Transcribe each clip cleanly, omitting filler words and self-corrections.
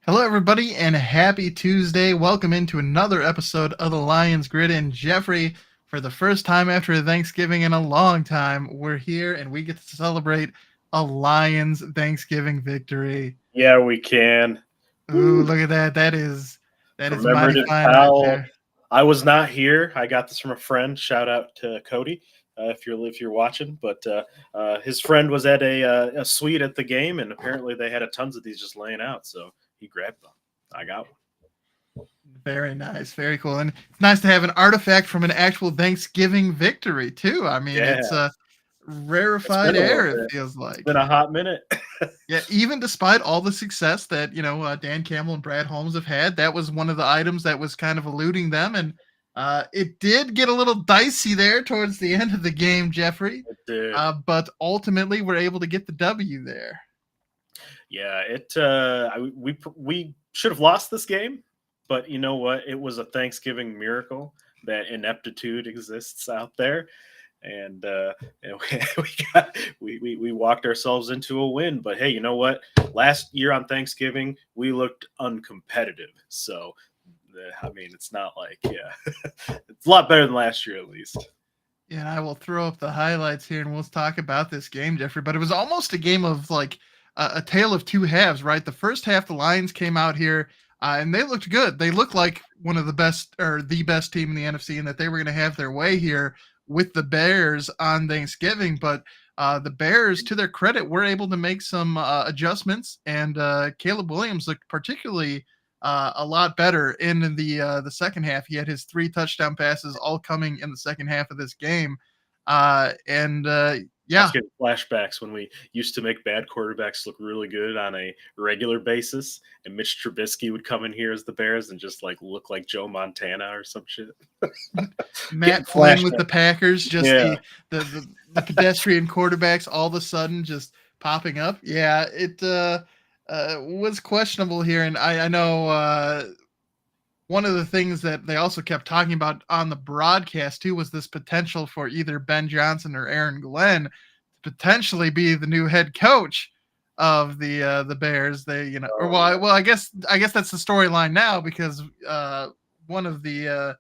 Hello, everybody, and happy Tuesday. Welcome into another episode of the Lions Grid. And Jeffrey, for the first time after Thanksgiving in a long time, we're here and we get to celebrate a Lions Thanksgiving victory. Yeah, we can. Ooh, Woo. look at that. That is mighty Commemorative fine right towel. there. I was not here. I got this from a friend. Shout out to Cody, if you're watching. But his friend was at a suite at the game, and apparently they had tons of these just laying out. So he grabbed them. I got one. Very nice. Very cool. And it's nice to have an artifact from an actual Thanksgiving victory, too. I mean, Yeah, it's it's rarefied been a little air, it bit. feels It's like. been a hot minute. Yeah, even despite all the success that Dan Campbell and Brad Holmes have had, that was one of the items that was kind of eluding them, and it did get a little dicey there towards the end of the game, Jeffrey. It did. But ultimately, we're able to get the W there. Yeah, we should have lost this game, but you know what? It was a Thanksgiving miracle that ineptitude exists out there, and we walked ourselves into a win. But hey, you know what? Last year on Thanksgiving, we looked uncompetitive. So, I mean, it's not like it's a lot better than last year at least. Yeah, and I will throw up the highlights here, and we'll talk about this game, Jeffrey. But it was almost a game of like a tale of two halves, right? The first half, the Lions came out here and they looked good. They looked like one of the best or the best team in the NFC, and that they were going to have their way here with the Bears on Thanksgiving. But the Bears, to their credit, were able to make some adjustments, and Caleb Williams looked particularly a lot better in the second half. He had his 3 touchdown passes all coming in the second half of this game, and I was yeah, getting flashbacks when we used to make bad quarterbacks look really good on a regular basis, and Mitch Trubisky would come in here as the Bears and just like look like Joe Montana or some shit. Getting Matt Flynn with flashbacks. the Packers, just Yeah, the pedestrian quarterbacks all of a sudden just popping up. Yeah, it was questionable here, and I know one of the things that they also kept talking about on the broadcast too was this potential for either Ben Johnson or Aaron Glenn to potentially be the new head coach of the Bears. They or oh yeah. I guess that's the storyline now because one of the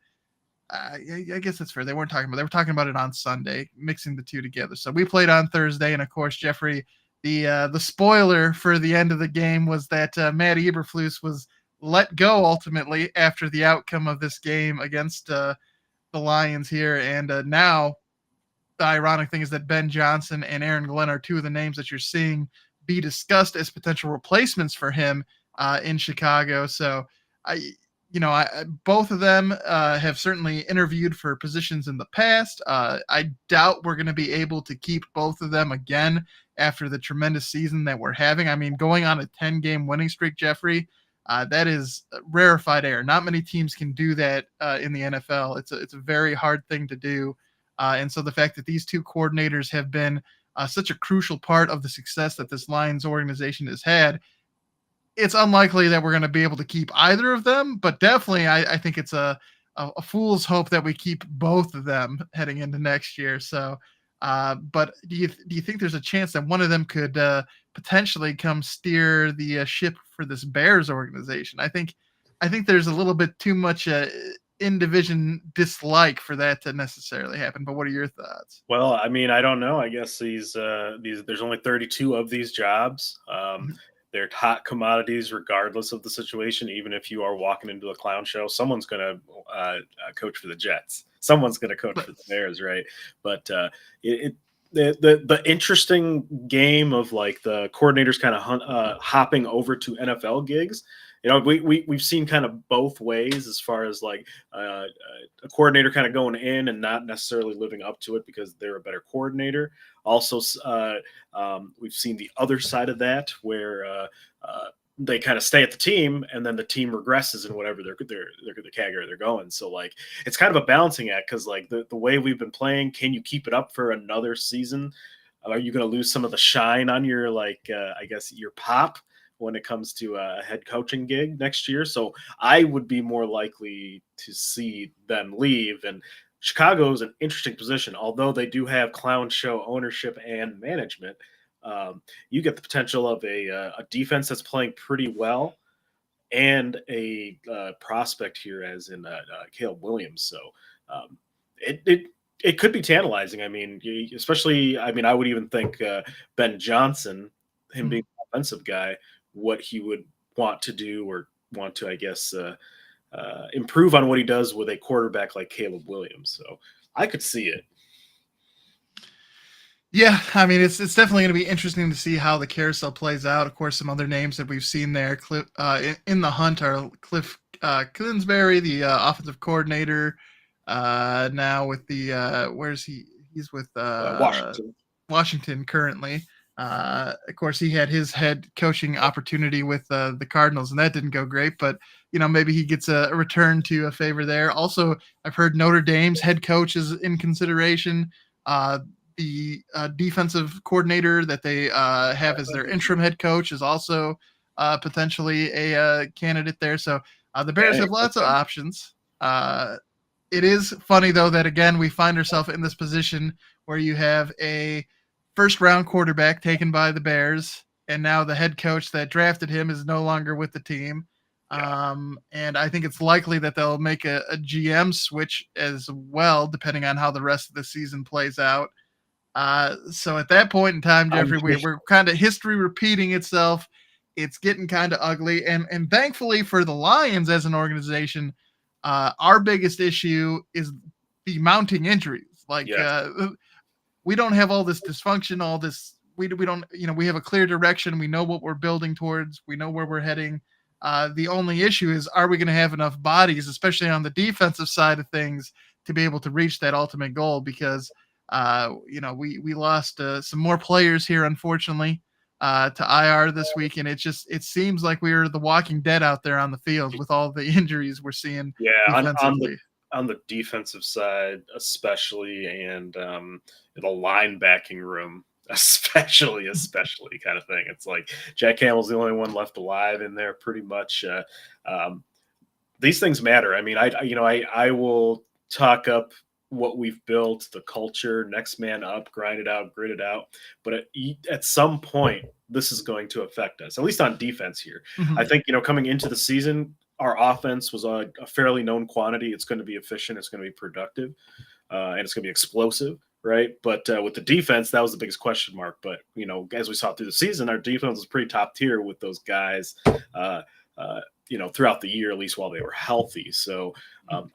I guess it's fair. They were talking about it on Sunday, mixing the two together. So we played on Thursday, and of course, Jeffrey, the spoiler for the end of the game was that Matt Eberflus was let go ultimately after the outcome of this game against the Lions here, and now the ironic thing is that Ben Johnson and Aaron Glenn are two of the names that you're seeing be discussed as potential replacements for him in Chicago. So both of them have certainly interviewed for positions in the past. I doubt we're going to be able to keep both of them again after the tremendous season that we're having. I mean, going on a 10-game winning streak, Jeffrey, that is rarefied air. Not many teams can do that in the NFL. It's a very hard thing to do. And so the fact that these two coordinators have been such a crucial part of the success that this Lions organization has had, it's unlikely that we're going to be able to keep either of them. But definitely, I think it's a fool's hope that we keep both of them heading into next year. So, but do you think there's a chance that one of them could potentially come steer the ship for this Bears organization? I think there's a little bit too much in division dislike for that to necessarily happen. But what are your thoughts? Well, I mean, I don't know. I guess these there's only 32 of these jobs. They're hot commodities, regardless of the situation. Even if you are walking into a clown show, someone's going to coach for the Jets. Someone's going to coach But for the Bears, right? But the interesting game of like the coordinators kind of hopping over to NFL gigs. You know, we've seen kind of both ways as far as like a coordinator kind of going in and not necessarily living up to it because they're a better coordinator. Also, we've seen the other side of that where they kind of stay at the team and then the team regresses in whatever they're the category they're going. So like it's kind of a balancing act because like the way we've been playing, can you keep it up for another season? Are you going to lose some of the shine on your like I guess your pop when it comes to a head coaching gig next year? So I would be more likely to see them leave. And Chicago is an interesting position, although they do have clown show ownership and management. You get the potential of a defense that's playing pretty well, and a prospect here as in Caleb Williams. So um, it could be tantalizing. I mean, especially, I mean, I would even think Ben Johnson, him being an offensive guy, what he would want to do or want to, I guess, improve on what he does with a quarterback like Caleb Williams. So I could see it. Yeah, I mean it's definitely going to be interesting to see how the carousel plays out. Of course, some other names that we've seen there in the hunt are Cliff Kingsbury, the offensive coordinator. Now with the where's he? He's with Washington. Washington currently. Of course, he had his head coaching opportunity with the Cardinals, and that didn't go great. But maybe he gets a return to a favor there. Also, I've heard Notre Dame's head coach is in consideration. The defensive coordinator that they have as their interim head coach is also potentially a candidate there. So the Bears have lots of options. It is funny, though, that, again, we find ourselves in this position where you have a first-round quarterback taken by the Bears, and now the head coach that drafted him is no longer with the team. Yeah. And I think it's likely that they'll make a GM switch as well, depending on how the rest of the season plays out. So at that point in time, Jeffrey, we're kind of history repeating itself. It's getting kind of ugly. And thankfully for the Lions as an organization, our biggest issue is the mounting injuries. Like, yes. We don't have all this dysfunction, all this. We don't, we have a clear direction. We know what we're building towards. We know where we're heading. The only issue is, are we going to have enough bodies, especially on the defensive side of things, to be able to reach that ultimate goal? Because we lost some more players here, unfortunately, to IR this week, and it seems like we are the Walking Dead out there on the field with all the injuries we're seeing. Yeah, on the defensive side, especially, and the linebacking room, especially kind of thing. It's like Jack Campbell's the only one left alive in there, pretty much. These things matter. I mean, I will talk up what we've built, the culture, next man up, grind it out, grit it out. But at some point, this is going to affect us, at least on defense here. Mm-hmm. I think, coming into the season, our offense was a fairly known quantity. It's going to be efficient. It's going to be productive, and it's going to be explosive, right? But with the defense, that was the biggest question mark. But, as we saw through the season, our defense was pretty top tier with those guys, throughout the year, at least while they were healthy. So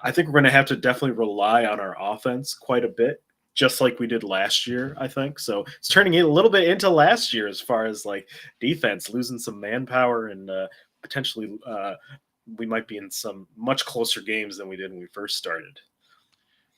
I think we're going to have to definitely rely on our offense quite a bit, just like we did last year, I think. So it's turning it a little bit into last year as far as like defense, losing some manpower, and potentially we might be in some much closer games than we did when we first started.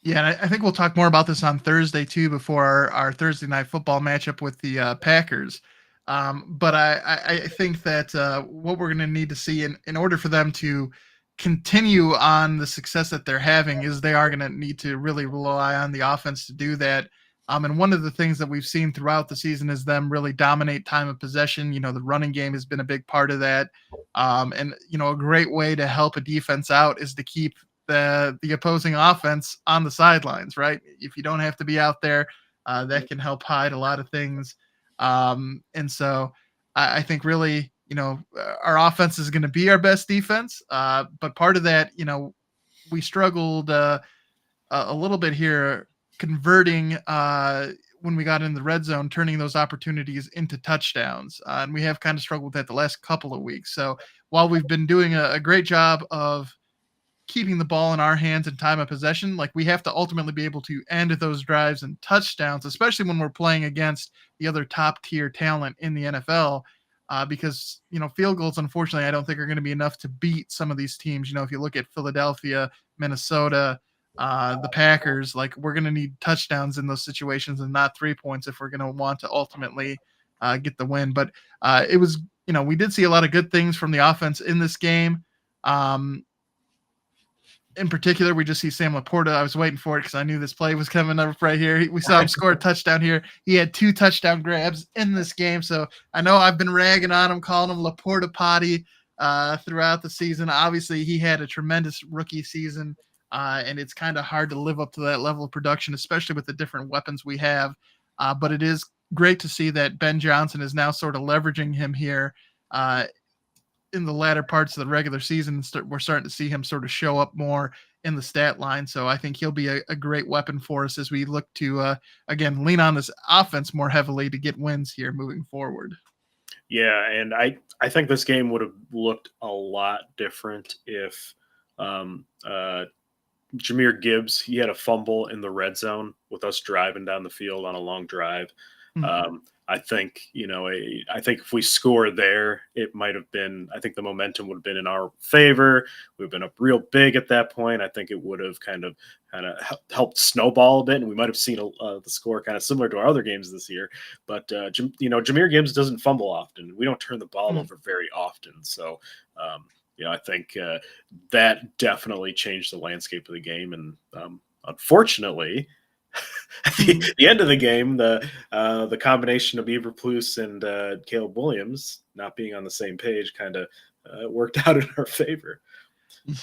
Yeah, and I think we'll talk more about this on Thursday, too, before our Thursday night football matchup with the Packers. But I think that what we're going to need to see in order for them to continue on the success that they're having is they are going to need to really rely on the offense to do that. And one of the things that we've seen throughout the season is them really dominate time of possession. The running game has been a big part of that. And a great way to help a defense out is to keep the opposing offense on the sidelines, right? If you don't have to be out there, that can help hide a lot of things. And so I think really, our offense is going to be our best defense. But part of that, we struggled a little bit here converting when we got in the red zone, turning those opportunities into touchdowns. And we have kind of struggled with that the last couple of weeks. So while we've been doing a great job of keeping the ball in our hands in time of possession, like we have to ultimately be able to end those drives and touchdowns, especially when we're playing against the other top tier talent in the NFL, because, field goals, unfortunately, I don't think are going to be enough to beat some of these teams. If you look at Philadelphia, Minnesota, the Packers, like we're going to need touchdowns in those situations and not 3 points if we're going to want to ultimately get the win. But it was, we did see a lot of good things from the offense in this game. In particular, we just see Sam Laporta. I was waiting for it because I knew this play was coming up right here. We saw him score a touchdown here. He had 2 touchdown grabs in this game. So I know I've been ragging on him, calling him Laporta Potty throughout the season. Obviously, he had a tremendous rookie season, and it's kind of hard to live up to that level of production, especially with the different weapons we have. But it is great to see that Ben Johnson is now sort of leveraging him here in the latter parts of the regular season, we're starting to see him sort of show up more in the stat line. So I think he'll be a great weapon for us as we look to, again, lean on this offense more heavily to get wins here moving forward. Yeah, and I think this game would have looked a lot different if Jahmyr Gibbs, he had a fumble in the red zone with us driving down the field on a long drive. Mm-hmm. I think, I think if we score there, it might have been, I think the momentum would have been in our favor. We've been up real big at that point. I think it would have kind of helped snowball a bit, and we might have seen the score kind of similar to our other games this year. But, Jahmyr Gibbs doesn't fumble often. We don't turn the ball over very often. So, I think that definitely changed the landscape of the game. And unfortunately, at the end of the game, the combination of Eberflus and Caleb Williams not being on the same page kind of worked out in our favor.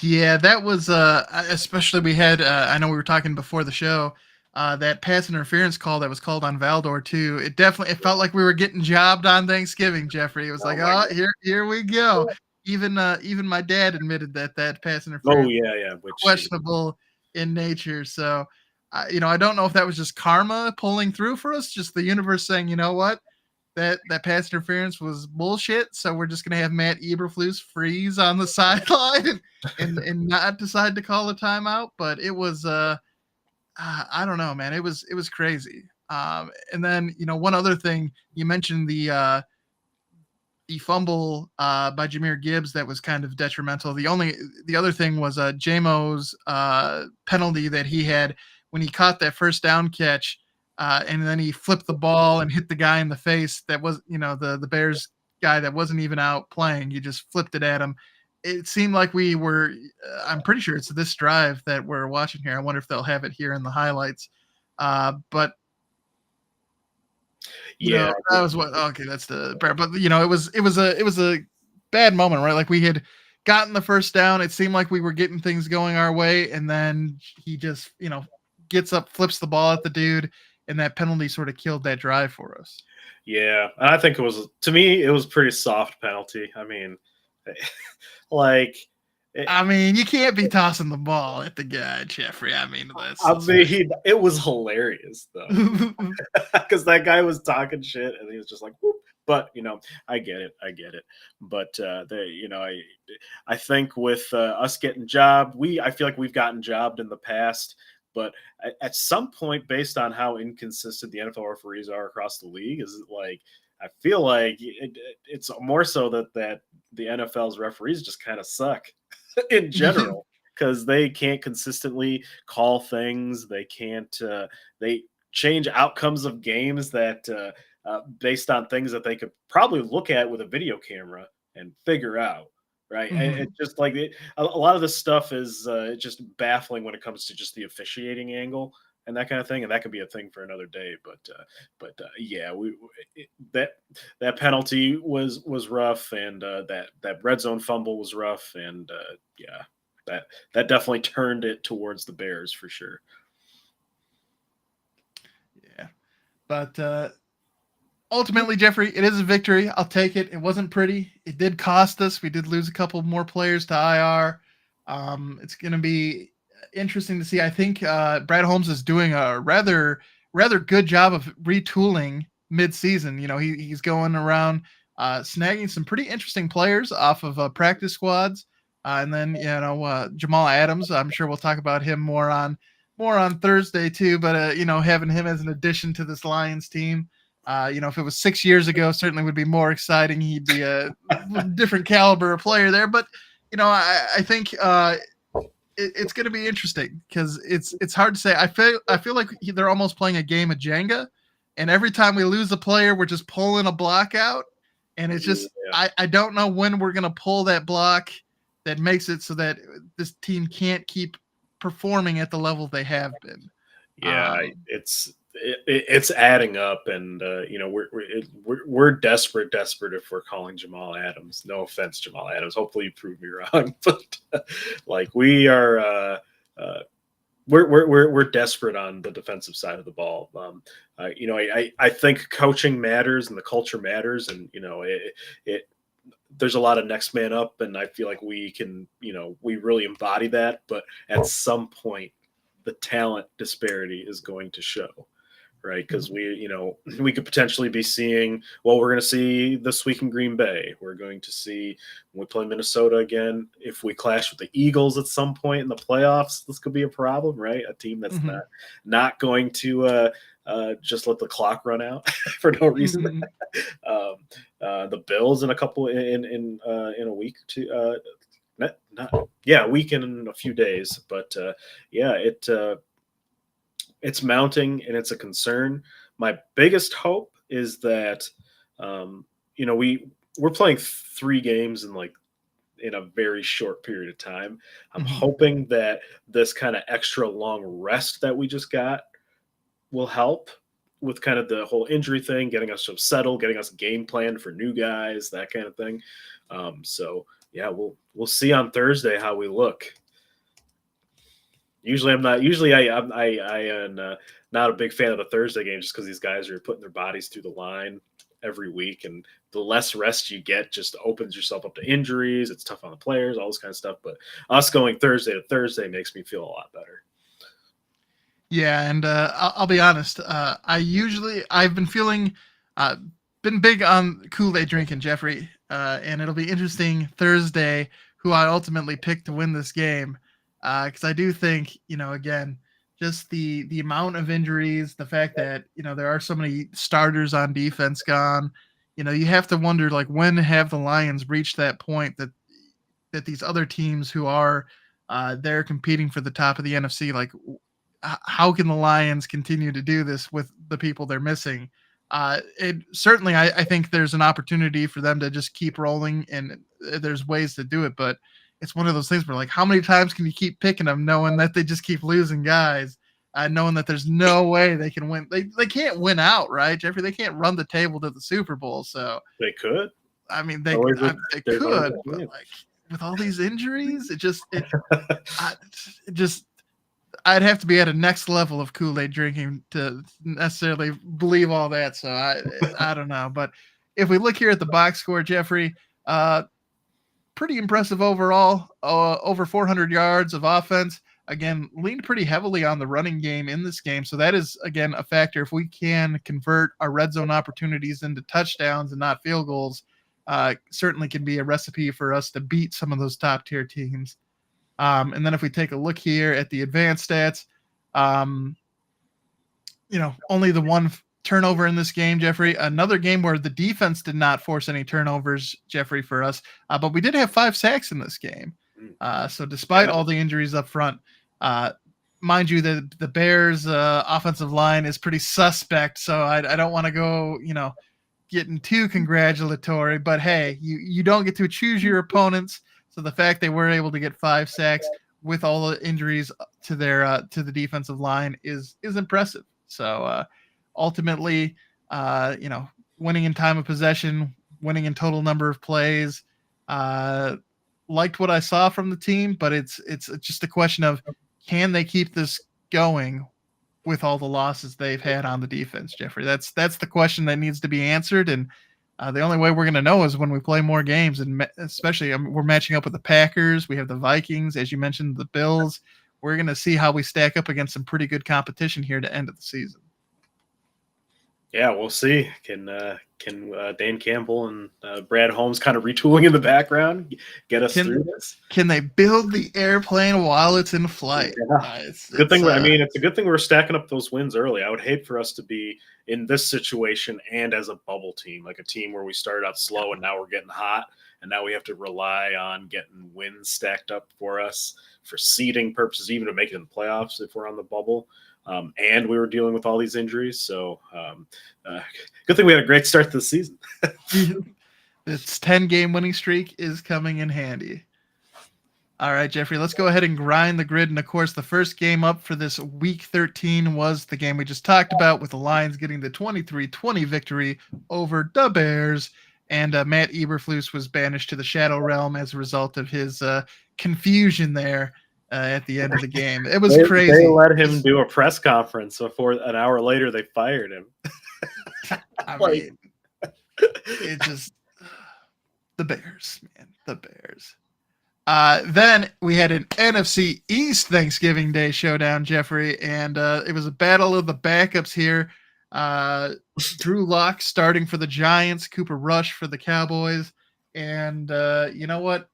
Yeah, that was especially we had. I know we were talking before the show. That pass interference call that was called on Valdor too. It felt like we were getting jobbed on Thanksgiving, Jeffrey. It was here we go. Even my dad admitted that pass interference. Oh yeah, questionable in nature. So, I don't know if that was just karma pulling through for us, just the universe saying, you know what, that pass interference was bullshit. So we're just gonna have Matt Eberflus freeze on the sideline and not decide to call a timeout. But it was I don't know, man. It was crazy. And then one other thing you mentioned the fumble by Jahmyr Gibbs that was kind of detrimental. The other thing was Jamo's penalty that he had when he caught that first down catch, and then he flipped the ball and hit the guy in the face. That was the Bears guy that wasn't even out playing. He just flipped it at him. It seemed like we were. I'm pretty sure it's this drive that we're watching here. I wonder if they'll have it here in the highlights. But that was what. Okay, that's the. But it was a bad moment, right? Like we had gotten the first down. It seemed like we were getting things going our way, and then he just gets up, flips the ball at the dude, and that penalty sort of killed that drive for us. Yeah, and I think it was pretty soft penalty. I mean, you can't be tossing the ball at the guy, Jeffrey. It was hilarious though, because that guy was talking shit and he was just like, whoop. But I get it. But I think with us getting jobbed, I feel like we've gotten jobbed in the past. But at some point, based on how inconsistent the NFL referees are across the league, I feel like it's more so that the NFL's referees just kind of suck in general because they can't consistently call things. They can't. They change outcomes of games that based on things that they could probably look at with a video camera and figure out. Right. Mm-hmm. And it's just like a lot of this stuff is just baffling when it comes to just the officiating angle and that kind of thing. And that could be a thing for another day. But yeah, that penalty was rough, and that red zone fumble was rough, and yeah, that definitely turned it towards the Bears for sure. Yeah, but ultimately, Jeffrey, it is a victory. I'll take it. It wasn't pretty. It did cost us. We did lose a couple more players to IR. It's going to be interesting to see. I think Brad Holmes is doing a rather good job of retooling midseason. He's going around snagging some pretty interesting players off of practice squads. And then, Jamal Adams, I'm sure we'll talk about him more on Thursday too, but having him as an addition to this Lions team. If it was 6 years ago, certainly would be more exciting. He'd be a different caliber of player there. But, I think it's going to be interesting because it's hard to say. I feel like they're almost playing a game of Jenga, and every time we lose a player, we're just pulling a block out, and it's just I don't know when we're going to pull that block that makes it so that this team can't keep performing at the level they have been. Yeah, it's adding up, and we're desperate if we're calling Jamal Adams. No offense, Jamal Adams. Hopefully, you prove me wrong, but we are, we're desperate on the defensive side of the ball. I think coaching matters and the culture matters, and there's a lot of next man up, and I feel like we can, we really embody that. But at some point, the talent disparity is going to show, right? Because we could potentially be seeing, well, we're going to see this week in Green Bay. We're going to see when we play Minnesota again. If we clash with the Eagles at some point in the playoffs, this could be a problem, right? A team that's not going to just let the clock run out for no reason. The Bills in a couple in a week or two. A week in a few days, but it's mounting and it's a concern. My biggest hope is that we're playing 3 games in a very short period of time. I'm hoping that this kind of extra long rest that we just got will help with kind of the whole injury thing, getting us settled, getting us game plan for new guys, that kind of thing. We'll see on Thursday how we look. Usually I'm not a big fan of the Thursday game just because these guys are putting their bodies through the line every week, and the less rest you get just opens yourself up to injuries. It's tough on the players, all this kind of stuff. But us going Thursday to Thursday makes me feel a lot better. Yeah, and I'll be honest. I've been feeling, been big on Kool-Aid drinking, Jeffrey, and it'll be interesting Thursday who I ultimately pick to win this game, because I do think, again, just the amount of injuries, the fact that there are so many starters on defense gone, you have to wonder when have the Lions reached that point that these other teams who are they're competing for the top of the NFC, how can the Lions continue to do this with the people they're missing? It certainly, I think there's an opportunity for them to just keep rolling, and there's ways to do it. But it's one of those things where, how many times can you keep picking them, knowing that they just keep losing guys, knowing that there's no way they can win? They can't win out, right, Jeffrey? They can't run the table to the Super Bowl. So they could. I mean, they could, but with all these injuries, I'd have to be at a next level of Kool-Aid drinking to necessarily believe all that. So I don't know. But if we look here at the box score, Jeffrey, pretty impressive overall, over 400 yards of offense. Again, leaned pretty heavily on the running game in this game. So that is, again, a factor. If we can convert our red zone opportunities into touchdowns and not field goals, certainly can be a recipe for us to beat some of those top tier teams. And then if we take a look here at the advanced stats, only the one turnover in this game, Jeffrey. Another game where the defense did not force any turnovers, Jeffrey, for us. But we did have 5 sacks in this game. So despite all the injuries up front, mind you, the Bears' offensive line is pretty suspect. So I don't want to go, getting too congratulatory. But hey, you don't get to choose your opponents. So the fact they were able to get 5 sacks with all the injuries to their to the defensive line is impressive. So ultimately, winning in time of possession, winning in total number of plays, liked what I saw from the team, but it's just a question of, can they keep this going with all the losses they've had on the defense, Jeffrey? That's the question that needs to be answered, and the only way we're going to know is when we play more games, and especially we're matching up with the Packers. We have the Vikings, as you mentioned, the Bills. We're going to see how we stack up against some pretty good competition here to end of the season. Yeah, we'll see. Can Dan Campbell and Brad Holmes kind of retooling in the background get us through this? Can they build the airplane while it's in flight? Yeah. It's a good thing we're stacking up those wins early. I would hate for us to be in this situation and as a bubble team, like a team where we started out slow and now we're getting hot, and now we have to rely on getting wins stacked up for us for seeding purposes, even to make it in the playoffs if we're on the bubble. And we were dealing with all these injuries. So good thing we had a great start to the season. This 10-game winning streak is coming in handy. All right, Jeffrey, let's go ahead and grind the grid. And, of course, the first game up for this Week 13 was the game we just talked about, with the Lions getting the 23-20 victory over the Bears. And Matt Eberflus was banished to the Shadow Realm as a result of his confusion there at the end of the game. It was crazy. They let him do a press conference before an hour later they fired him. I mean, it just The Bears, man, the Bears. Then we had an NFC East Thanksgiving Day showdown, Jeffrey, and it was a battle of the backups here. Drew Lock starting for the Giants, Cooper Rush for the Cowboys, and you know what?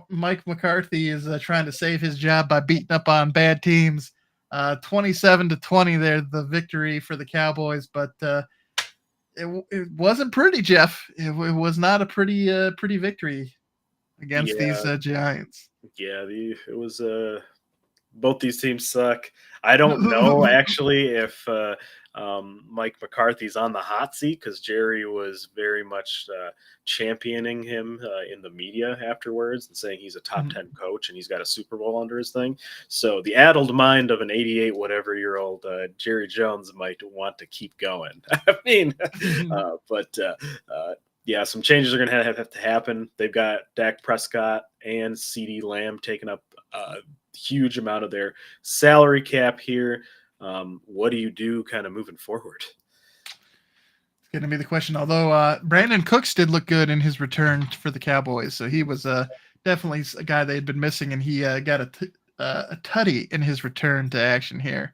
Mike McCarthy is trying to save his job by beating up on bad teams. 27-20 there, the victory for the Cowboys, but it wasn't pretty, Jeff. It was not a pretty victory against these Giants. Yeah, it was both these teams suck. I don't know actually if Mike McCarthy's on the hot seat because Jerry was very much championing him in the media afterwards and saying he's a top 10 coach and he's got a Super Bowl under his thing. So the addled mind of an 88 whatever year old Jerry Jones might want to keep going. I mean, yeah, some changes are going to have to happen. They've got Dak Prescott and CeeDee Lamb taking up a huge amount of their salary cap here. What do you do kind of moving forward? It's going to be the question. Although Brandon Cooks did look good in his return for the Cowboys, so he was definitely a guy they had been missing, and he got a tutty in his return to action here.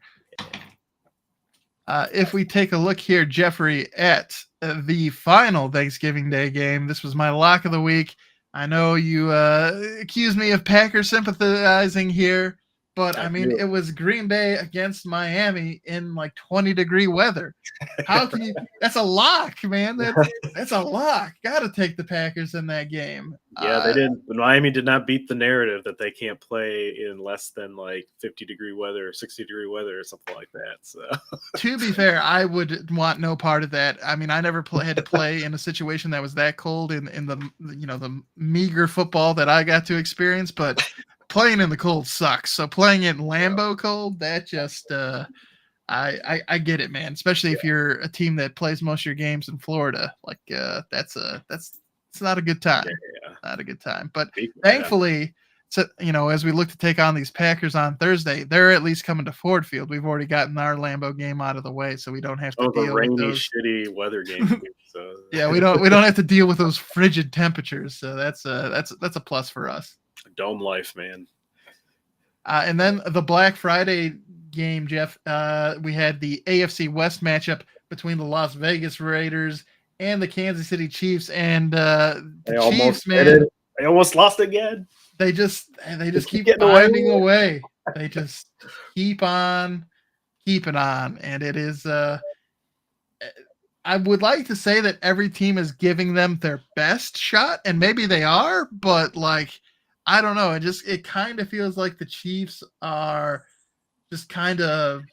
If we take a look here, Jeffrey, at the final Thanksgiving Day game, this was my lock of the week. I know you accused me of Packers sympathizing here, but I mean, it was Green Bay against Miami in like 20-degree weather. How can you? That's a lock, man. That's a lock. Got to take the Packers in that game. Yeah, they didn't. Miami did not beat the narrative that they can't play in less than like 50-degree weather, 60-degree weather, or something like that. So, to be fair, I would want no part of that. I mean, I never had to play in a situation that was that cold in the the meager football that I got to experience, but playing in the cold sucks. So playing in Lambeau cold, that just I get it, man. Especially if you're a team that plays most of your games in Florida, like it's not a good time. Not a good time. But thankfully, so as we look to take on these Packers on Thursday, they're at least coming to Ford Field. We've already gotten our Lambeau game out of the way, so we don't have to deal rainy, with those shitty weather games. So yeah, we don't have to deal with those frigid temperatures. So that's a plus for us. Dome life, man. And then the Black Friday game, Jeff. We had the AFC West matchup between the Las Vegas Raiders and the Kansas City Chiefs. And the Chiefs, man, they almost lost again. They just keep finding a way. They just keep on keeping on, and it is. I would like to say that every team is giving them their best shot, and maybe they are, but like, I don't know. It kind of feels like the Chiefs are just kind of.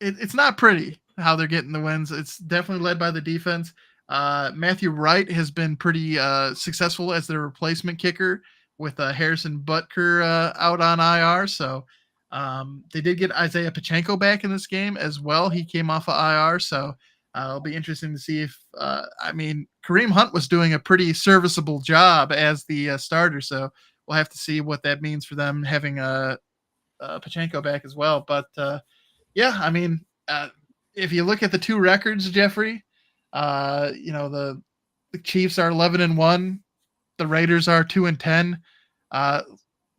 It's not pretty how they're getting the wins. It's definitely led by the defense. Matthew Wright has been pretty successful as their replacement kicker with Harrison Butker out on IR. So they did get Isaiah Pacheco back in this game as well. He came off of IR. So it'll be interesting to see if, Kareem Hunt was doing a pretty serviceable job as the starter. So we'll have to see what that means for them having Pacheco back as well. But if you look at the two records, Jeffrey, the Chiefs are 11-1, the Raiders are 2-10.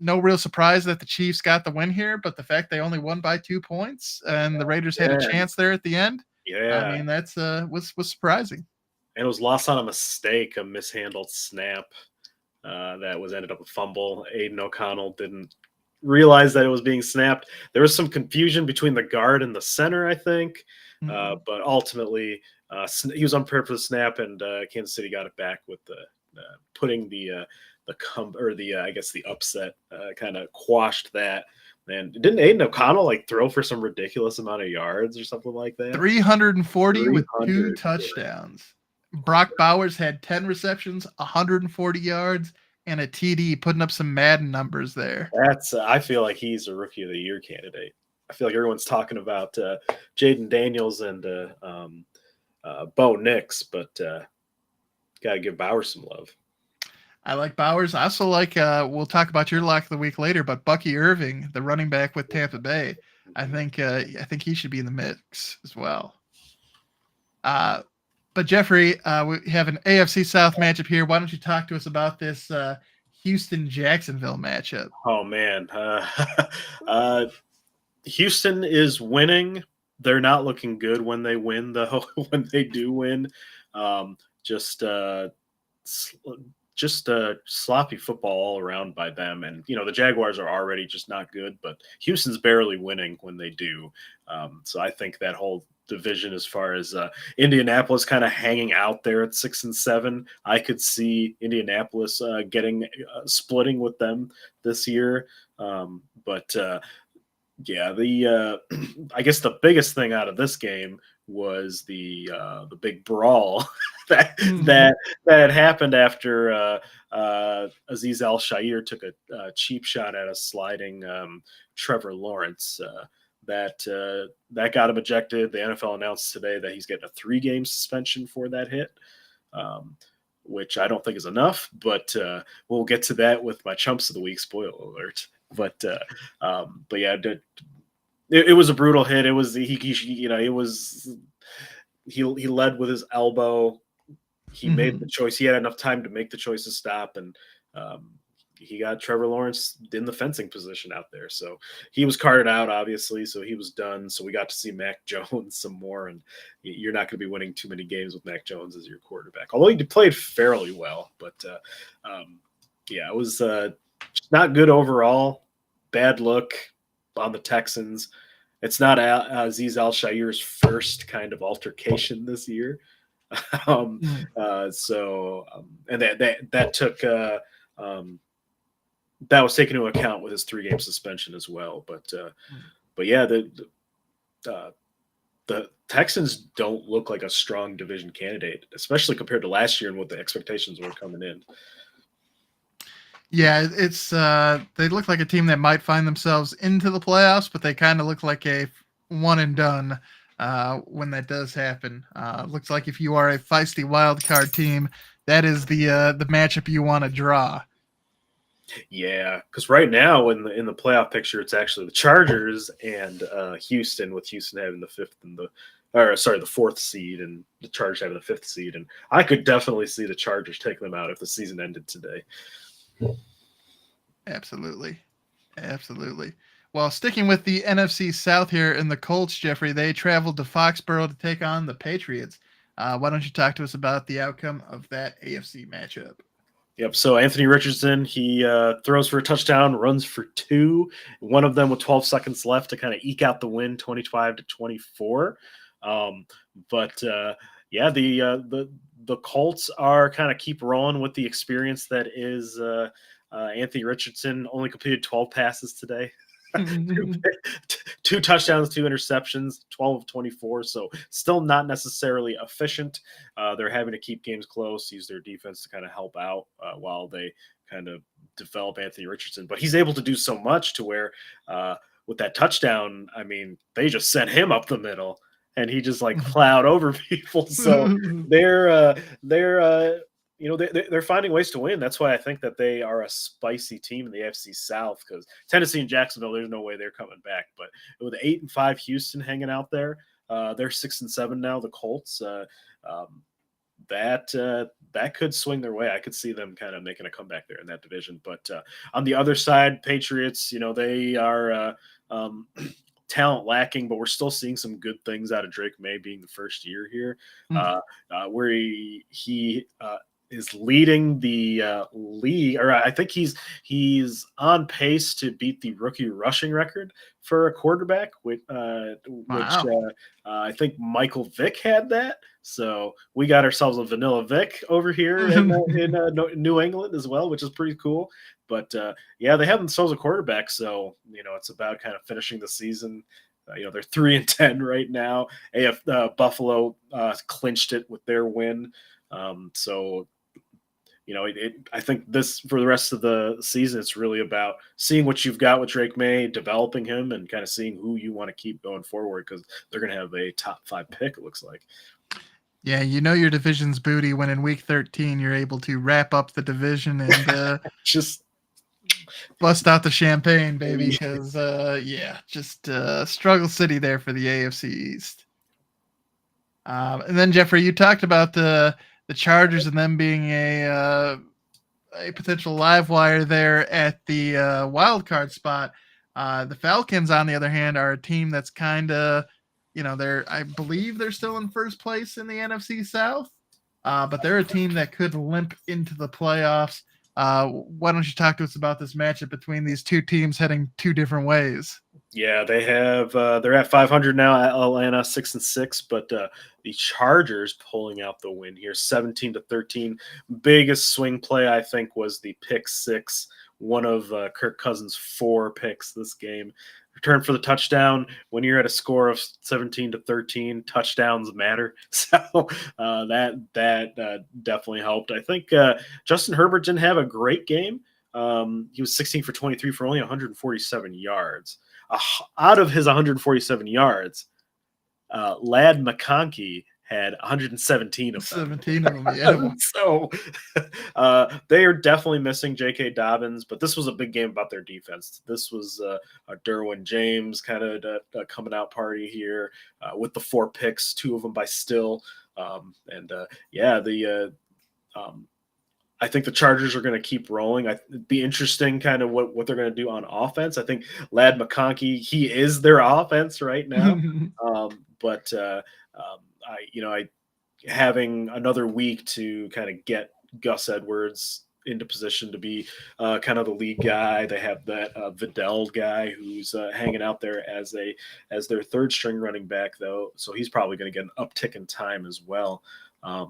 No real surprise that the Chiefs got the win here, but the fact they only won by 2 points and the Raiders had a chance there at the end. Yeah, I mean that's was surprising. And it was lost on a mistake, a mishandled snap that ended up a fumble. Aiden O'Connell didn't realize that it was being snapped. There was some confusion between the guard and the center, I think, but ultimately he was unprepared for the snap, and Kansas City got it back with the putting the upset kind of quashed that. And didn't Aiden O'Connell throw for some ridiculous amount of yards or something like that? 340 with 2 touchdowns. Brock Bowers had 10 receptions, 140 yards, and a TD, putting up some Madden numbers there. I feel like he's a Rookie of the Year candidate. I feel like everyone's talking about Jaden Daniels and Bo Nix, but got to give Bowers some love. I like Bowers. I also like, we'll talk about your lock of the week later, but Bucky Irving, the running back with Tampa Bay, I think he should be in the mix as well. But Jeffrey, we have an AFC South matchup here. Why don't you talk to us about this Houston-Jacksonville matchup? Oh man, Houston is winning. They're not looking good when they win, though. When they do win, um, just sloppy football all around by them. And the Jaguars are already just not good, but Houston's barely winning when they do. So I think that whole division, as far as Indianapolis kind of hanging out there at 6-7, I could see Indianapolis getting splitting with them this year. But yeah, the I guess the biggest thing out of this game was the big brawl that Mhm. that had happened after Aziz Al Shair took a cheap shot at a sliding Trevor Lawrence. That got him ejected. The NFL announced today that he's getting a 3-game suspension for that hit, um, which I don't think is enough. But we'll get to that with my chumps of the week. Spoiler alert. But yeah, it was a brutal hit. It was he led with his elbow. He made the choice. He had enough time to make the choice to stop, and he got Trevor Lawrence in the fencing position out there. So he was carted out, obviously. So he was done. So we got to see Mac Jones some more, and you're not going to be winning too many games with Mac Jones as your quarterback. Although he played fairly well, but yeah, it was not good overall. Bad look on the Texans. It's not Aziz Al Shair's first kind of altercation this year. And that took that was taken into account with his 3-game suspension as well. But yeah, the Texans don't look like a strong division candidate, especially compared to last year and what the expectations were coming in. Yeah, it's they look like a team that might find themselves into the playoffs, but they kind of look like a one and done when that does happen. Looks like if you are a feisty wild card team, that is the matchup you want to draw. Yeah, because right now in the playoff picture, it's actually the Chargers and Houston, with Houston having the 4th seed and the Chargers having the 5th seed, and I could definitely see the Chargers taking them out if the season ended today. Absolutely. Well, sticking with the NFC South here in the Colts, Jeffrey, they traveled to Foxborough to take on the Patriots. Why don't you talk to us about the outcome of that AFC matchup? Yep. So Anthony Richardson, he throws for a touchdown, runs for 2, one of them with 12 seconds left to kind of eke out the win, 25-24. But yeah, the Colts are kind of keep rolling with the experience that is Anthony Richardson. Only completed 12 passes today. 2 touchdowns, 2 interceptions, 12 of 24. So still not necessarily efficient. They're having to keep games close, use their defense to kind of help out while they kind of develop Anthony Richardson. But he's able to do so much to where with that touchdown, I mean, they just sent him up the middle and he just like plowed over people. So they're they're finding ways to win. That's why I think that they are a spicy team in the AFC South, because Tennessee and Jacksonville, there's no way they're coming back. But with 8-5 Houston hanging out there, they're 6-7 now. The Colts, that could swing their way. I could see them kind of making a comeback there in that division. But on the other side, Patriots, they are talent lacking, but we're still seeing some good things out of Drake May being the first year here, where he is leading the league, or I think he's on pace to beat the rookie rushing record for a quarterback, which I think Michael Vick had that. So we got ourselves a vanilla Vick over here in New England as well, which is pretty cool. But yeah, they have themselves a quarterback, so it's about kind of finishing the season. They're 3-10 right now. Buffalo clinched it with their win. So I think this for the rest of the season, it's really about seeing what you've got with Drake May, developing him, and kind of seeing who you want to keep going forward, because they're going to have a top 5 pick, it looks like. Yeah, your division's booty when in week 13 you're able to wrap up the division and just bust out the champagne, baby, because just struggle city there for the AFC East. And then Jeffrey, you talked about the Chargers and them being a potential live wire there at the wild card spot. The Falcons, on the other hand, are a team that's kind of, I believe they're still in first place in the NFC South, but they're a team that could limp into the playoffs. Why don't you talk to us about this matchup between these two teams heading two different ways? Yeah, they have. They're at 500 now. Atlanta 6-6, but the Chargers pulling out the win here, 17-13. Biggest swing play I think was the pick six, one of Kirk Cousins' 4 picks this game. Return for the touchdown. When you're at a score of 17-13, touchdowns matter. So that definitely helped. I think Justin Herbert didn't have a great game. He was 16 for 23 for only 147 yards. Out of his 147 yards, Lad McConkey had 117 of them. 17 of them, yeah. So they are definitely missing J.K. Dobbins, but this was a big game about their defense. This was a Derwin James kind of coming out party here with the 4 picks, 2 of them by Still. I think the Chargers are going to keep rolling. It'd be interesting kind of what they're going to do on offense. I think Lad McConkey, he is their offense right now. Having another week to kind of get Gus Edwards into position to be kind of the lead guy. They have that Vidal guy who's hanging out there as their third string running back, though. So he's probably going to get an uptick in time as well. I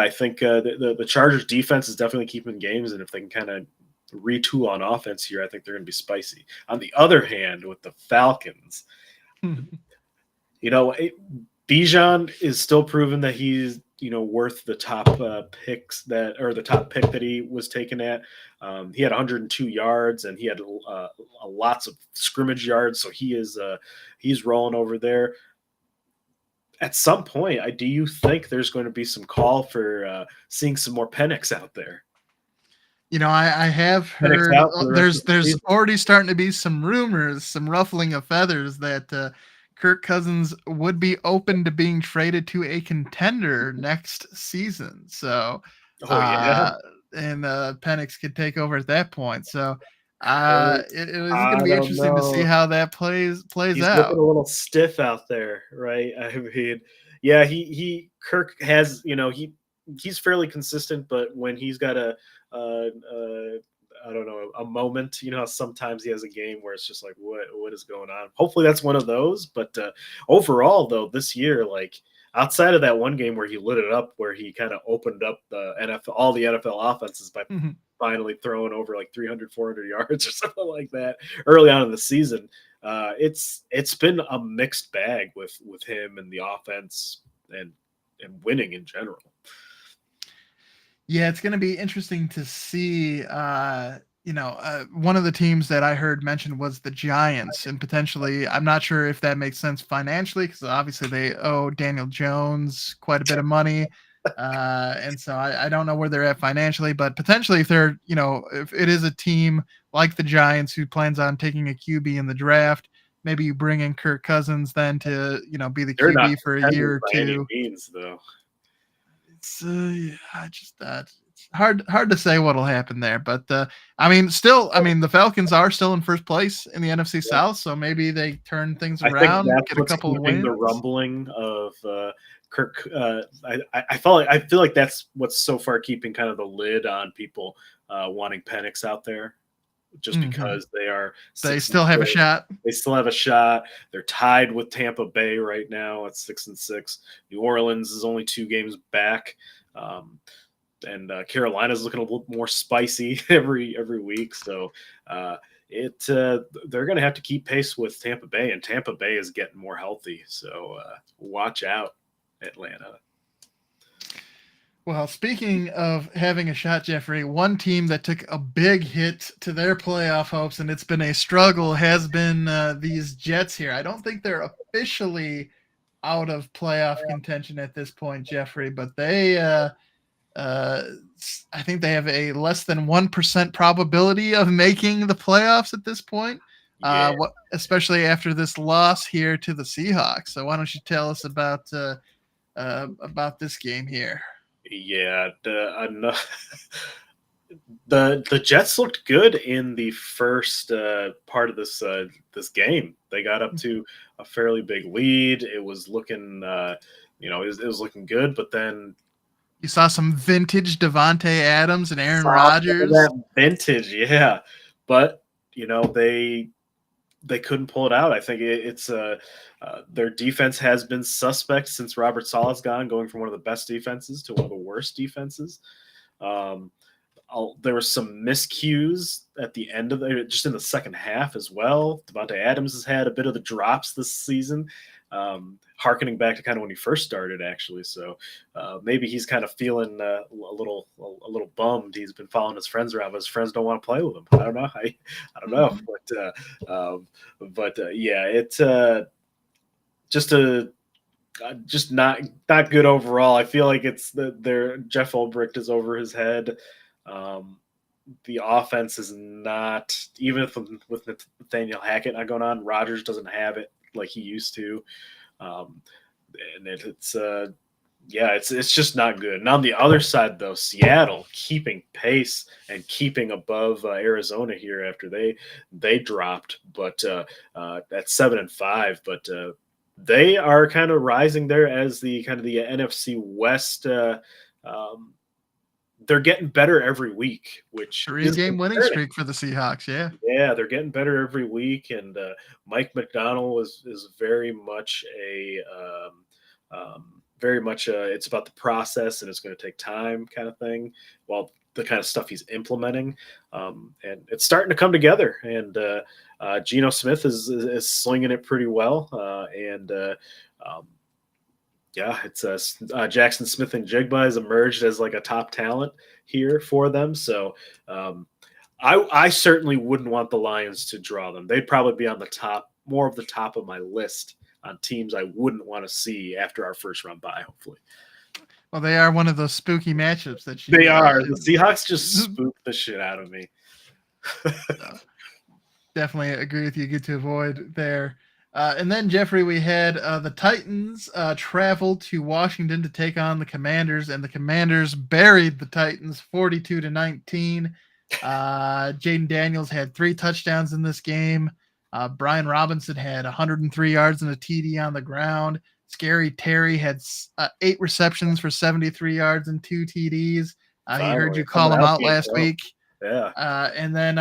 think the Chargers defense is definitely keeping games, and if they can kind of retool on offense here, I think they're going to be spicy. On the other hand, with the Falcons, Bijan is still proven that he's worth the top picks the top pick that he was taken at. He had 102 yards and he had lots of scrimmage yards, so he's rolling over there. At some point, do you think there's going to be some call for seeing some more Penix out there? I have heard there's already starting to be some rumors, some ruffling of feathers that Kirk Cousins would be open to being traded to a contender next season. So, and Penix could take over at that point. So, it is going to be interesting to see how that plays He's out. Looking a little stiff out there, right? I mean, yeah, Kirk has, he's fairly consistent, but when he's got a moment, sometimes he has a game where it's just like, what is going on? Hopefully that's one of those. But overall, though, this year, like outside of that one game where he lit it up, where he kind of opened up all the NFL offenses by finally throwing over like 300, 400 yards or something like that early on in the season. It's been a mixed bag with him and the offense and winning in general. Yeah, it's going to be interesting to see. One of the teams that I heard mentioned was the Giants, and potentially, I'm not sure if that makes sense financially because obviously they owe Daniel Jones quite a bit of money, and so I don't know where they're at financially. But potentially, if they're, if it is a team like the Giants who plans on taking a QB in the draft, maybe you bring in Kirk Cousins then to be the QB for a year or two. Means, though. It's it's hard to say what'll happen there, but the Falcons are still in first place in the NFC South, so maybe they turn things around, get a couple of wins. The rumbling of Kirk, I feel like that's what's so far keeping kind of the lid on people wanting Penix out there, just because they still have a shot. They still have a shot. They're tied with Tampa Bay right now at 6-6. New Orleans is only 2 games back. And Carolina's looking a little more spicy every week. So they're going to have to keep pace with Tampa Bay, and Tampa Bay is getting more healthy. So watch out, Atlanta. Well, speaking of having a shot, Jeffrey, one team that took a big hit to their playoff hopes, and it's been a struggle, has been these Jets here. I don't think they're officially out of playoff contention at this point, Jeffrey, but they I think they have a less than 1% probability of making the playoffs at this point. Yeah. especially after this loss here to the Seahawks. So why don't you tell us about this game here? Yeah, the Jets looked good in the first part of this game. They got up to a fairly big lead. It was looking, it was looking good. But then You saw some vintage Devonte Adams and Aaron saw some of Rodgers. that vintage, yeah. But they couldn't pull it out. I think it's their defense has been suspect since Robert Saleh's gone, going from one of the best defenses to one of the worst defenses. Um, there were some miscues at the end of just in the second half as well. Devontae Adams has had a bit of the drops this season, harkening back to kind of when he first started, actually. So maybe he's kind of feeling a little bummed. He's been following his friends around, but his friends don't want to play with him. I don't know. I don't know, yeah, it's just not good overall. I feel like it's their Jeff Ulbricht is over his head. The offense is not, even with Nathaniel Hackett not going on, Rodgers doesn't have it like he used to. And it's just not good. And on the other side, though, Seattle keeping pace and keeping above Arizona here after they dropped, but at 7-5. But they are kind of rising there as the kind of the NFC West. They're getting better every week, which 3-game winning streak for the Seahawks. Yeah. Yeah, they're getting better every week. And Mike McDonald is very much it's about the process and it's going to take time kind of thing. Well, the kind of stuff he's implementing, and it's starting to come together. And Geno Smith is slinging it pretty well. Yeah, it's Jackson Smith and Jigba has emerged as like a top talent here for them. So I certainly wouldn't want the Lions to draw them. They'd probably be on the top, more of the top of my list on teams I wouldn't want to see after our first round bye, hopefully. Well, they are one of those spooky matchups that they are. The Seahawks just spook the shit out of me. Definitely agree with you. Good to avoid there. And then, Jeffrey, we had the Titans travel to Washington to take on the Commanders, and the Commanders buried the Titans 42-19. Jaden Daniels had 3 touchdowns in this game. Brian Robinson had 103 yards and a TD on the ground. Scary Terry had 8 receptions for 73 yards and 2 TDs. He heard you call him out last week. Yeah. And then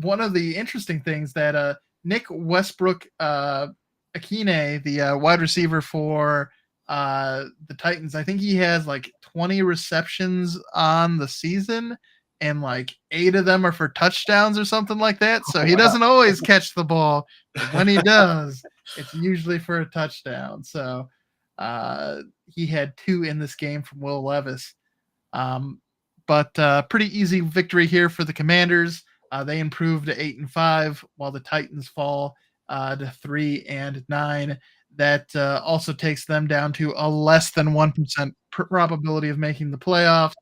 one of the interesting things that Nick Westbrook Akine, the wide receiver for the Titans, I think he has like 20 receptions on the season, and like 8 of them are for touchdowns or something like that. So he doesn't always catch the ball. But when he does, it's usually for a touchdown. So he had 2 in this game from Will Levis. But pretty easy victory here for the Commanders. They improved to 8-5, while the Titans fall to 3-9. That also takes them down to a less than 1% probability of making the playoffs,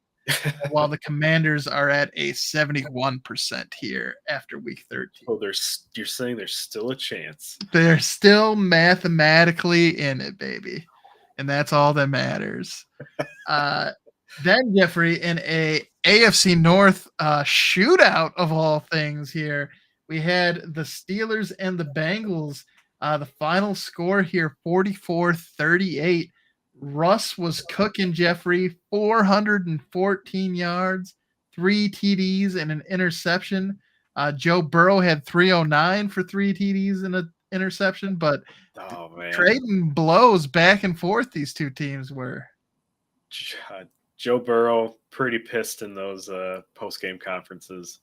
while the Commanders are at a 71% here after week 13. Oh, you're saying there's still a chance. They're still mathematically in it, baby. And that's all that matters. Then, Jeffrey, in a AFC North shootout of all things here, we had the Steelers and the Bengals. The final score here, 44-38. Russ was cooking, Jeffrey, 414 yards, 3 TDs, and an interception. Joe Burrow had 309 for 3 TDs and an interception, but trading blows back and forth these two teams were. Joe Burrow pretty pissed in those post-game conferences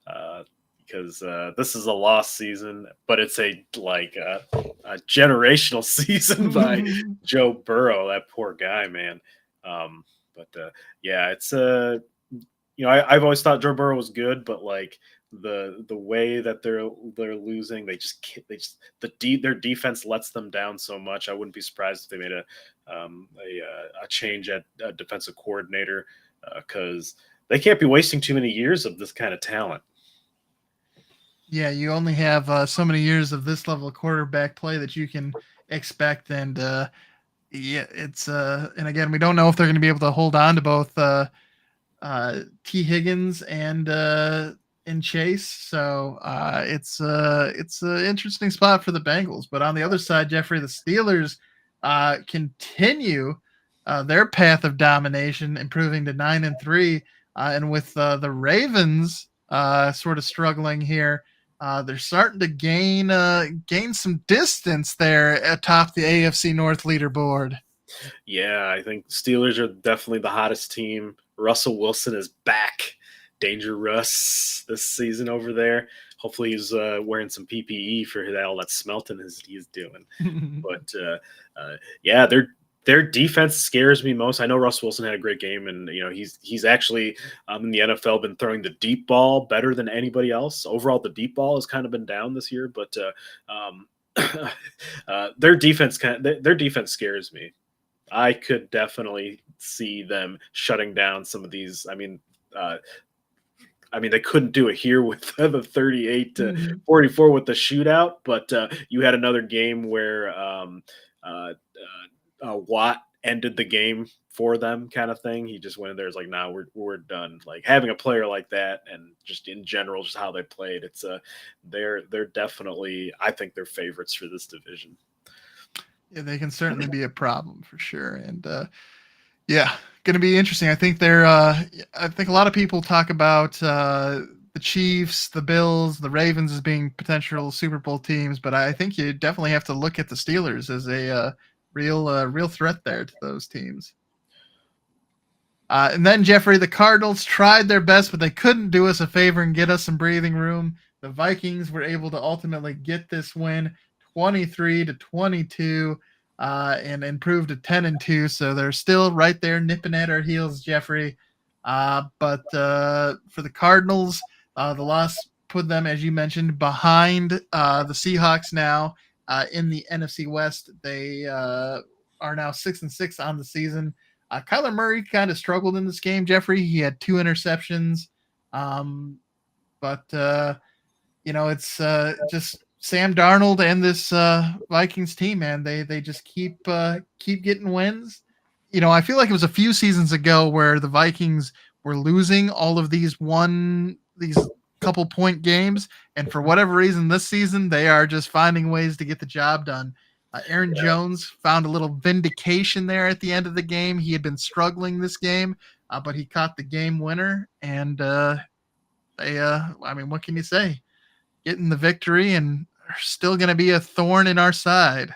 because this is a lost season, but it's a generational season by Joe Burrow. That poor guy, man. Yeah, it's I've always thought Joe Burrow was good, but like the way that they're losing, their defense lets them down so much. I wouldn't be surprised if they made a change at defensive coordinator because they can't be wasting too many years of this kind of talent. Yeah, you only have so many years of this level of quarterback play that you can expect, and yeah, it's and again, we don't know if they're going to be able to hold on to both T. Higgins and Chase. So it's an interesting spot for the Bengals. But on the other side, Jeffrey, the Steelers continue their path of domination, improving to 9-3, and with the Ravens sort of struggling here. They're starting to gain some distance there atop the AFC North leaderboard. Yeah, I think Steelers are definitely the hottest team. Russell Wilson is back. Danger Russ this season over there. Hopefully he's wearing some PPE for all that smelting he's doing. But yeah, their defense scares me most. I know Russ Wilson had a great game, and he's actually in the NFL been throwing the deep ball better than anybody else. Overall, the deep ball has kind of been down this year, but their defense scares me. I could definitely see them shutting down some of these. They couldn't do it here with the 38-44 with the shootout, but you had another game where Watt ended the game for them, kind of thing. He just went in there, like, "Nah, we're done." Like, having a player like that, and just in general, just how they played, it's they're definitely, I think, they're favorites for this division. Yeah, they can certainly be a problem for sure, and yeah, going to be interesting. I think I think a lot of people talk about the Chiefs, the Bills, the Ravens as being potential Super Bowl teams, but I think you definitely have to look at the Steelers as a real threat there to those teams. And then Jeffrey, the Cardinals tried their best, but they couldn't do us a favor and get us some breathing room. The Vikings were able to ultimately get this win, 23-22. And improved to 10-2, so they're still right there nipping at our heels, Jeffrey. But for the Cardinals, the loss put them, as you mentioned, behind the Seahawks now in the NFC West. They are now 6-6 on the season. Kyler Murray kind of struggled in this game, Jeffrey. He had 2 interceptions, but it's just Sam Darnold and this Vikings team, man. They just keep getting wins. I feel like it was a few seasons ago where the Vikings were losing all of these couple point games, and for whatever reason this season they are just finding ways to get the job done. Aaron Jones found a little vindication there at the end of the game. He had been struggling this game, but he caught the game winner, and what can you say? Getting the victory and are still going to be a thorn in our side.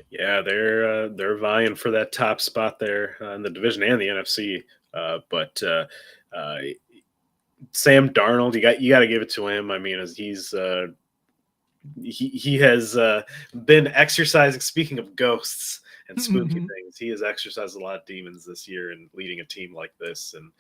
Yeah, they're vying for that top spot there in the division and the NFC. But Sam Darnold, you got to give it to him. I mean, as he has been exercising. Speaking of ghosts and spooky things, he has exercised a lot of demons this year and leading a team like this, and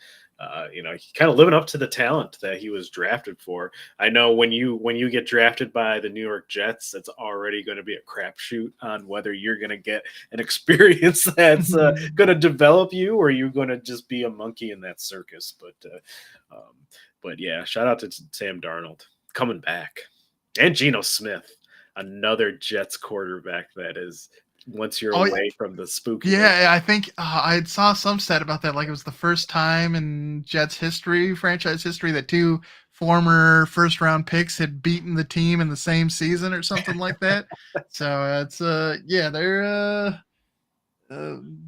he kind of living up to the talent that he was drafted for. I know when you get drafted by the New York Jets, it's already going to be a crapshoot on whether you're going to get an experience that's going to develop you, or you're going to just be a monkey in that circus. But yeah, shout out to Sam Darnold coming back. And Geno Smith, another Jets quarterback that is, once you're away from the spooky. Yeah, I think I saw some stat about that. Like, it was the first time in Jets franchise history, that 2 former first-round picks had beaten the team in the same season or something like that. So it's they're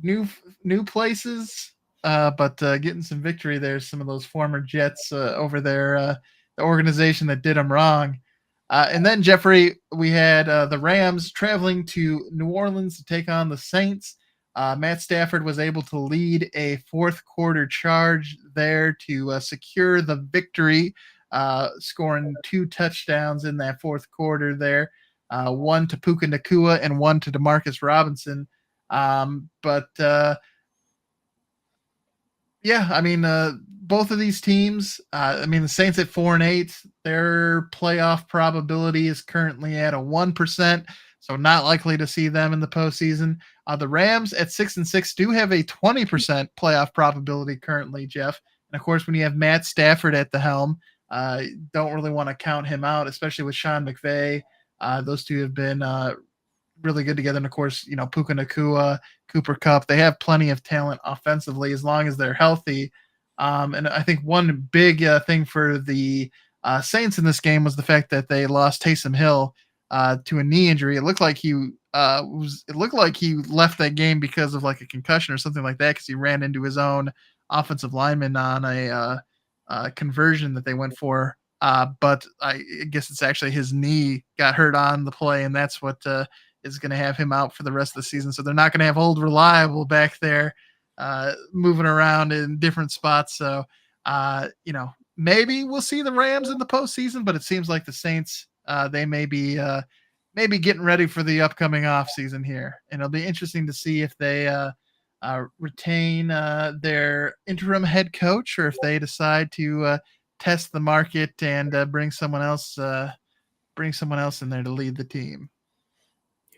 new places, but getting some victory there. Some of those former Jets over there, the organization that did them wrong. And then, Jeffrey, we had the Rams traveling to New Orleans to take on the Saints. Matt Stafford was able to lead a fourth quarter charge there to secure the victory, scoring 2 touchdowns in that fourth quarter there, one to Puka Nacua and one to Demarcus Robinson. Yeah, I mean, both of these teams, the Saints at 4-8, their playoff probability is currently at a 1%, so not likely to see them in the postseason. The Rams at 6-6 do have a 20% playoff probability currently, Jeff. And of course, when you have Matt Stafford at the helm, Don't really want to count him out, especially with Sean McVay. Those two have been really good together. And of course, Puka Nakua, Cooper Kupp, they have plenty of talent offensively as long as they're healthy. And I think one big thing for the Saints in this game was the fact that they lost Taysom Hill to a knee injury. It looked like he left that game because of like a concussion or something like that, because he ran into his own offensive lineman on a conversion that they went for. But I guess it's actually his knee got hurt on the play, and that's what is going to have him out for the rest of the season. So they're not going to have old reliable back there moving around in different spots. So, maybe we'll see the Rams in the postseason, but it seems like the Saints, they may be getting ready for the upcoming offseason here. And it'll be interesting to see if they retain their interim head coach, or if they decide to test the market and bring someone else in there to lead the team.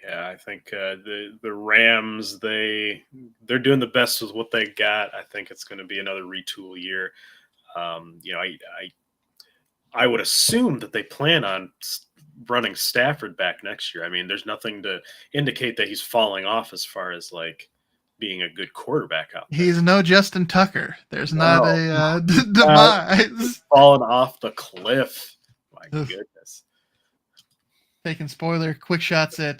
Yeah, I think the Rams, they're doing the best with what they got. I think it's going to be another retool year. I would assume that they plan on running Stafford back next year. I mean, there's nothing to indicate that he's falling off as far as like being a good quarterback out there. He's no Justin Tucker. There's not a demise. Falling off the cliff. My goodness. Taking quick shots at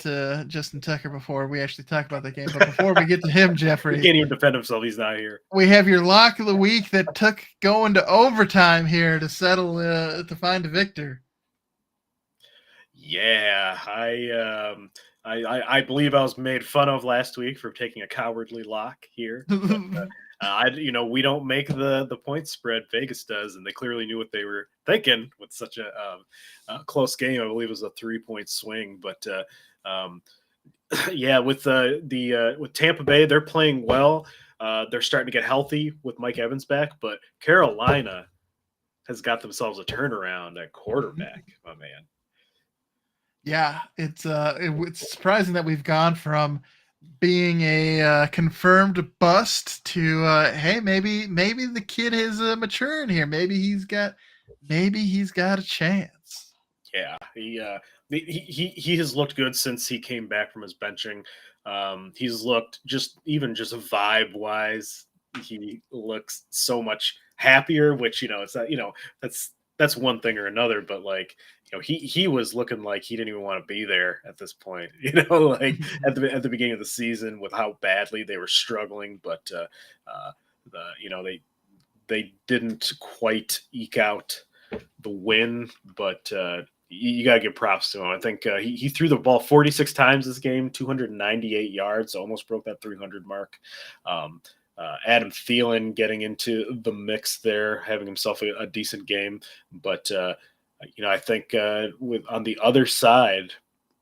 Justin Tucker before we actually talk about the game. But before we get to him, Jeffrey. He can't even defend himself. He's not here. We have your lock of the week that took going to overtime here to settle, to find a victor. Yeah, I believe I was made fun of last week for taking a cowardly lock here. But, we don't make the point spread. Vegas does, and they clearly knew what they were thinking with such a close game. I believe it was a 3-point swing, but with Tampa Bay, they're playing well. They're starting to get healthy with Mike Evans back, but Carolina has got themselves a turnaround at quarterback, my man. Yeah, it's surprising that we've gone from being a confirmed bust to hey, maybe the kid is maturing here. Maybe he's got a chance. Yeah, he has looked good since he came back from his benching. He's looked just vibe wise, he looks so much happier. Which it's not, that's one thing or another, but like. He was looking like he didn't even want to be there at this point, like at the beginning of the season with how badly they were struggling. But they didn't quite eke out the win. But you gotta give props to him. I think he threw the ball 46 times this game, 298 yards, almost broke that 300 mark. Adam Thielen getting into the mix there, having himself a decent game, but. I think on the other side,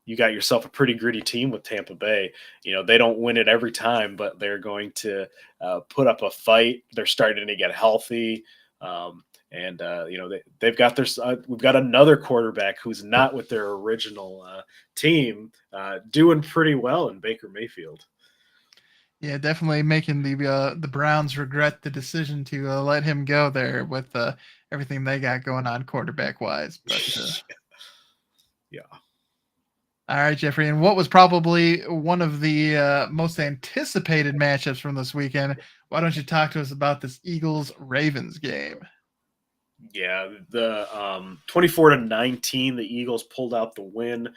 you got yourself a pretty gritty team with Tampa Bay. They don't win it every time, but they're going to put up a fight. They're starting to get healthy. They've got we've got another quarterback who's not with their original team doing pretty well in Baker Mayfield. Yeah, definitely making the Browns regret the decision to let him go there with everything they got going on quarterback wise. But yeah. All right, Jeffrey. And what was probably one of the most anticipated matchups from this weekend? Why don't you talk to us about this Eagles-Ravens game? Yeah, the 24-19, the Eagles pulled out the win.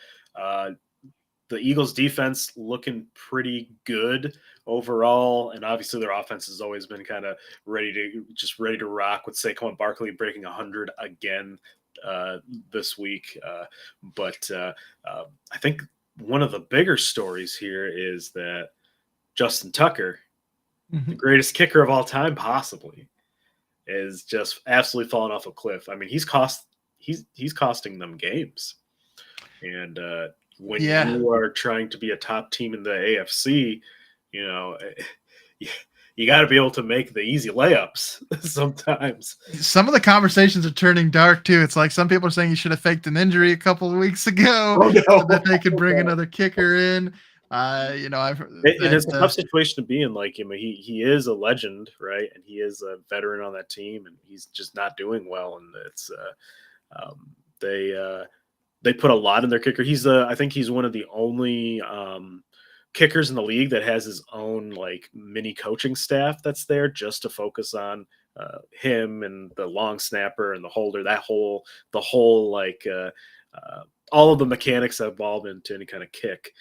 The Eagles defense looking pretty good overall, and obviously their offense has always been kind of ready to rock, with Saquon Barkley breaking 100 again this week. But I think one of the bigger stories here is that Justin Tucker, the greatest kicker of all time, possibly, is just absolutely falling off a cliff. I mean, he's costing them games, and when you are trying to be a top team in the AFC, you got to be able to make the easy layups sometimes. Some of the conversations are turning dark too. It's like some people are saying he should have faked an injury a couple of weeks ago so that they could bring another kicker in. I've And that it's a tough situation to be in. Like, I mean, he is a legend, right? And he is a veteran on that team, and he's just not doing well. And it's um, they they put a lot in their kicker. I think he's one of the only kickers in the league that has his own like mini coaching staff that's there just to focus on him and the long snapper and the holder. The whole like all of the mechanics that involve into any kind of kick,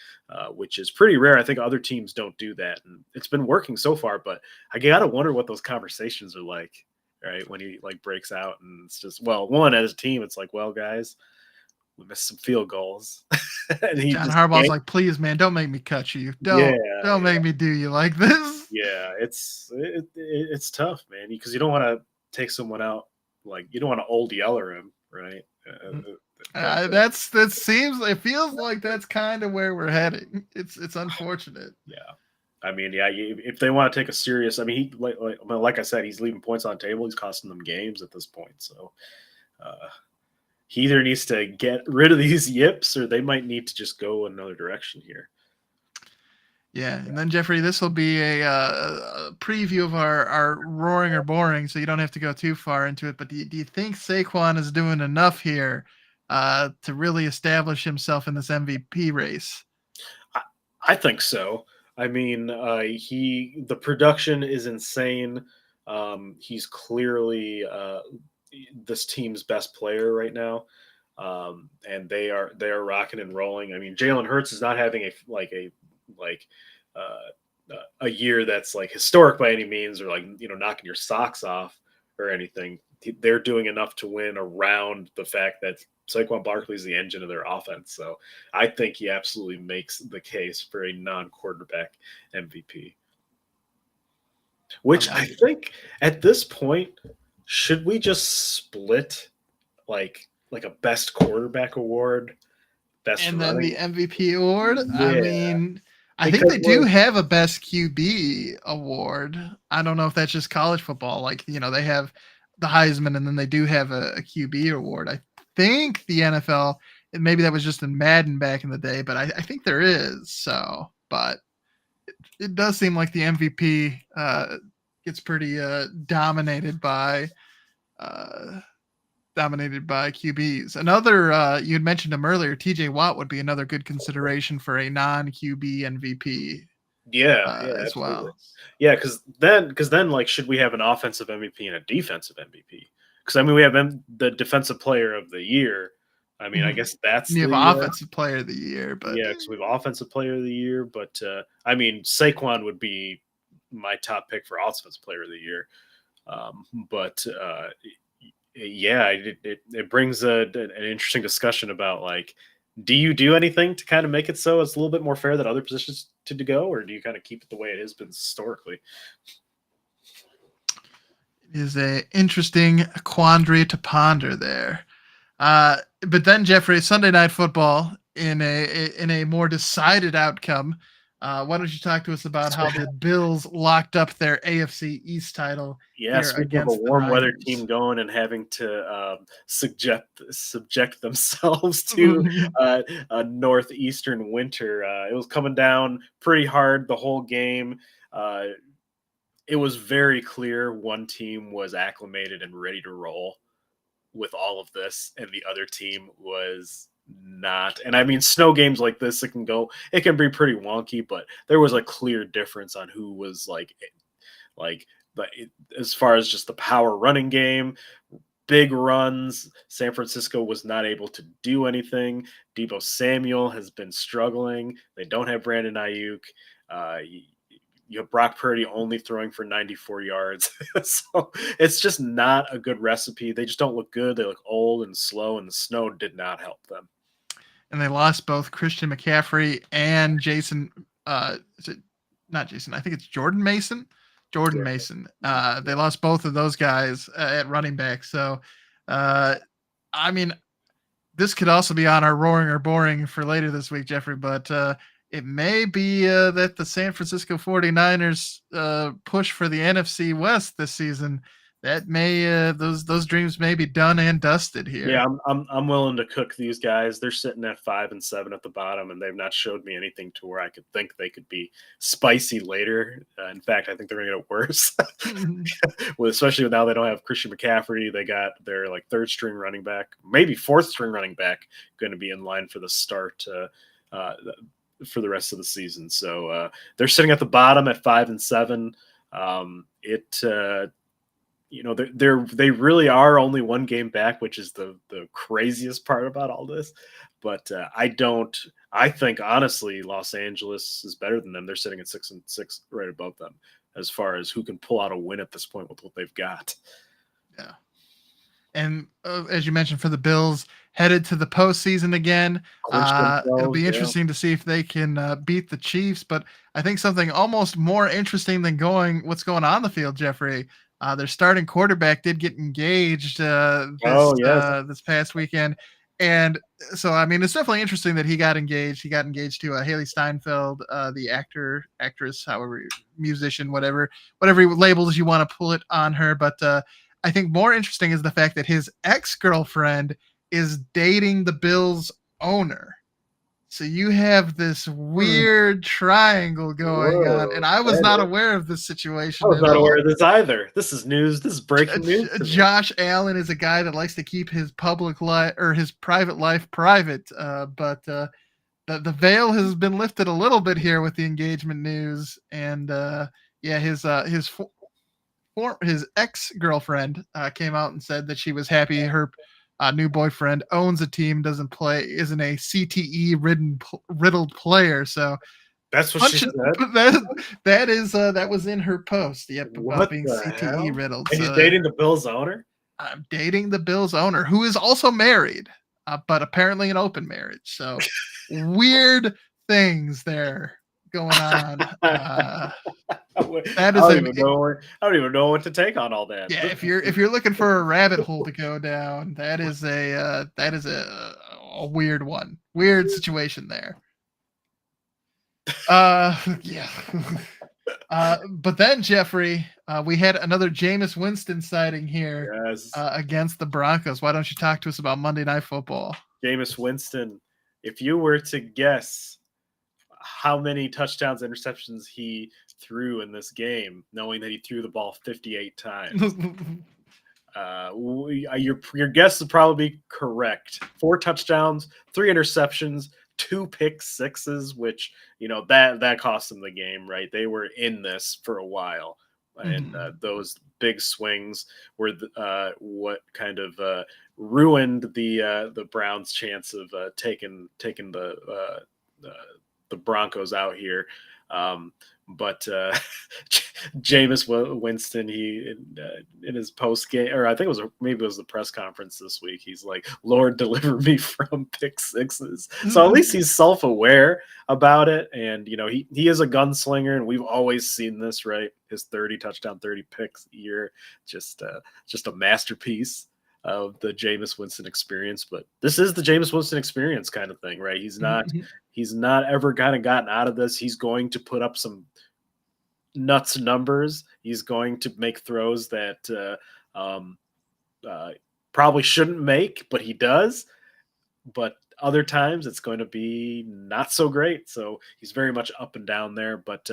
which is pretty rare. I think other teams don't do that, and it's been working so far. But I gotta wonder what those conversations are like, right? When he like breaks out, and it's just one as a team, it's like, well, guys, we missed some field goals, and he John just Harbaugh's yanked. like, please, man, don't make me cut you. Yeah, Don't yeah, make me do you like this. yeah. It's tough, man, because you don't want to take someone out like you don't want to old yeller him, right? But It feels like that's kind of where we're heading. It's unfortunate. yeah. I mean, yeah, if they want to take a serious, I mean, like I said, he's leaving points on the table. He's costing them games at this point. So he either needs to get rid of these yips, or they might need to just go another direction here. Yeah, and then Jeffrey, this will be a preview of our roaring or boring, so you don't have to go too far into it. But do you think Saquon is doing enough here to really establish himself in this MVP race? I think so. I mean, the production is insane. He's clearly this team's best player right now, and they are rocking and rolling. I mean, Jalen Hurts is not having a year that's like historic by any means, or like knocking your socks off or anything. They're doing enough to win around the fact that Saquon Barkley is the engine of their offense. So I think he absolutely makes the case for a non-quarterback MVP. Which I think at this point, should we just split like a best quarterback award, best And then the running? MVP award? I Yeah, mean, I think because they do have a best QB award. I don't know if that's just college football. Like, they have the Heisman and then they do have a QB award. I think the NFL, and maybe that was just in Madden back in the day, but I think there is. So, but it does seem like the MVP gets pretty dominated by QBs. Another, you had mentioned him earlier, TJ Watt would be another good consideration for a non-QB MVP yeah, as absolutely. well. Yeah, because then, like, should we have an offensive MVP and a defensive MVP? Because I mean, we have the defensive player of the year. I mean, I guess that's And you have the offensive player of the year, but yeah, because we have offensive player of the year. But I mean, Saquon would be my top pick for offensive player of the year. But yeah, it brings an interesting discussion about like, do you do anything to kind of make it so it's a little bit more fair that other positions to go, or do you kind of keep it the way it has been historically? it is a interesting quandary to ponder there. But then Jeffrey, Sunday Night Football in a more decided outcome. Why don't you talk to us about how the Bills locked up their AFC East title Yeah, here speaking of a against the warm weather Niners? team going and having to subject themselves to a northeastern winter, it was coming down pretty hard the whole game. It was very clear one team was acclimated and ready to roll with all of this, and the other team was not. And I mean, snow games like this, it can be pretty wonky, but there was a clear difference on who was but as far as just the power running game, big runs, San Francisco was not able to do anything. Deebo Samuel has been struggling. They don't have Brandon Ayuk. You have Brock Purdy only throwing for 94 yards. So it's just not a good recipe. They just don't look good. They look old and slow, and the snow did not help them. And they lost both Christian McCaffrey and Jason. Is it not Jason? I think it's Jordan Mason. Jordan Yeah. Mason. They lost both of those guys at running back. So, I mean, this could also be on our roaring or boring for later this week, Jeffrey, but it may be that the San Francisco 49ers push for the NFC West this season. that may those dreams may be done and dusted here. Yeah, I'm willing to cook these guys. They're sitting at 5-7 at the bottom, and they've not showed me anything to where I could think they could be spicy later. In fact, I think they're going to get worse. Well, especially now they don't have Christian McCaffrey. They got their like third string running back, maybe fourth string running back, going to be in line for the start for the rest of the season. So they're sitting at the bottom at 5-7. They really are only one game back, which is the craziest part about all this. But I think honestly, Los Angeles is better than them. They're sitting at 6-6, right above them, as far as who can pull out a win at this point with what they've got. Yeah. And as you mentioned, for the Bills, headed to the postseason again. It'll be interesting to see if they can beat the Chiefs. But I think something almost more interesting than what's going on the field, Jeffrey. Their starting quarterback did get engaged this past weekend. And so, I mean, it's definitely interesting that he got engaged. He got engaged to Haley Steinfeld, the actress, however, musician, whatever labels you want to pull it on her. But I think more interesting is the fact that his ex-girlfriend is dating the Bills owner. So you have this weird triangle going on, and I was not aware of this situation. I was not aware of this either. This is news. This is breaking news. Josh Allen is a guy that likes to keep his public life or his private life private, but the veil has been lifted a little bit here with the engagement news, and his ex-girlfriend came out and said that she was happy her new boyfriend owns a team, isn't a CTE riddled player. So that's what she said. That was in her post. Yep, about being CTE riddled. And he's dating the Bills owner? I'm dating the Bills owner, who is also married, but apparently an open marriage. So weird things there going on. I don't even know what to take on all that. Yeah, if you're looking for a rabbit hole to go down, that is a weird one. Weird situation there. Yeah. But then Jeffrey, we had another Jameis Winston sighting here against the Broncos. Why don't you talk to us about Monday Night Football? Jameis Winston, if you were to guess how many touchdowns, interceptions he threw in this game, knowing that he threw the ball 58 times, your guess is probably correct. 4 touchdowns, 3 interceptions, 2 pick sixes, which that cost them the game, right? They were in this for a while, and those big swings were what kind of ruined the Browns' chance of taking the Broncos out here. But Jameis Winston, he in his post game, or I think it was the press conference this week, he's like, "Lord, deliver me from pick sixes." So at least he's self-aware about it, and he is a gunslinger, and we've always seen this, right? His 30 touchdown, 30 picks a year, just a masterpiece of the Jameis Winston experience. But this is the Jameis Winston experience kind of thing, right? He's not ever kind of gotten out of this. He's going to put up some nuts numbers. He's going to make throws that probably shouldn't make, but he does. But other times it's going to be not so great. So he's very much up and down there. But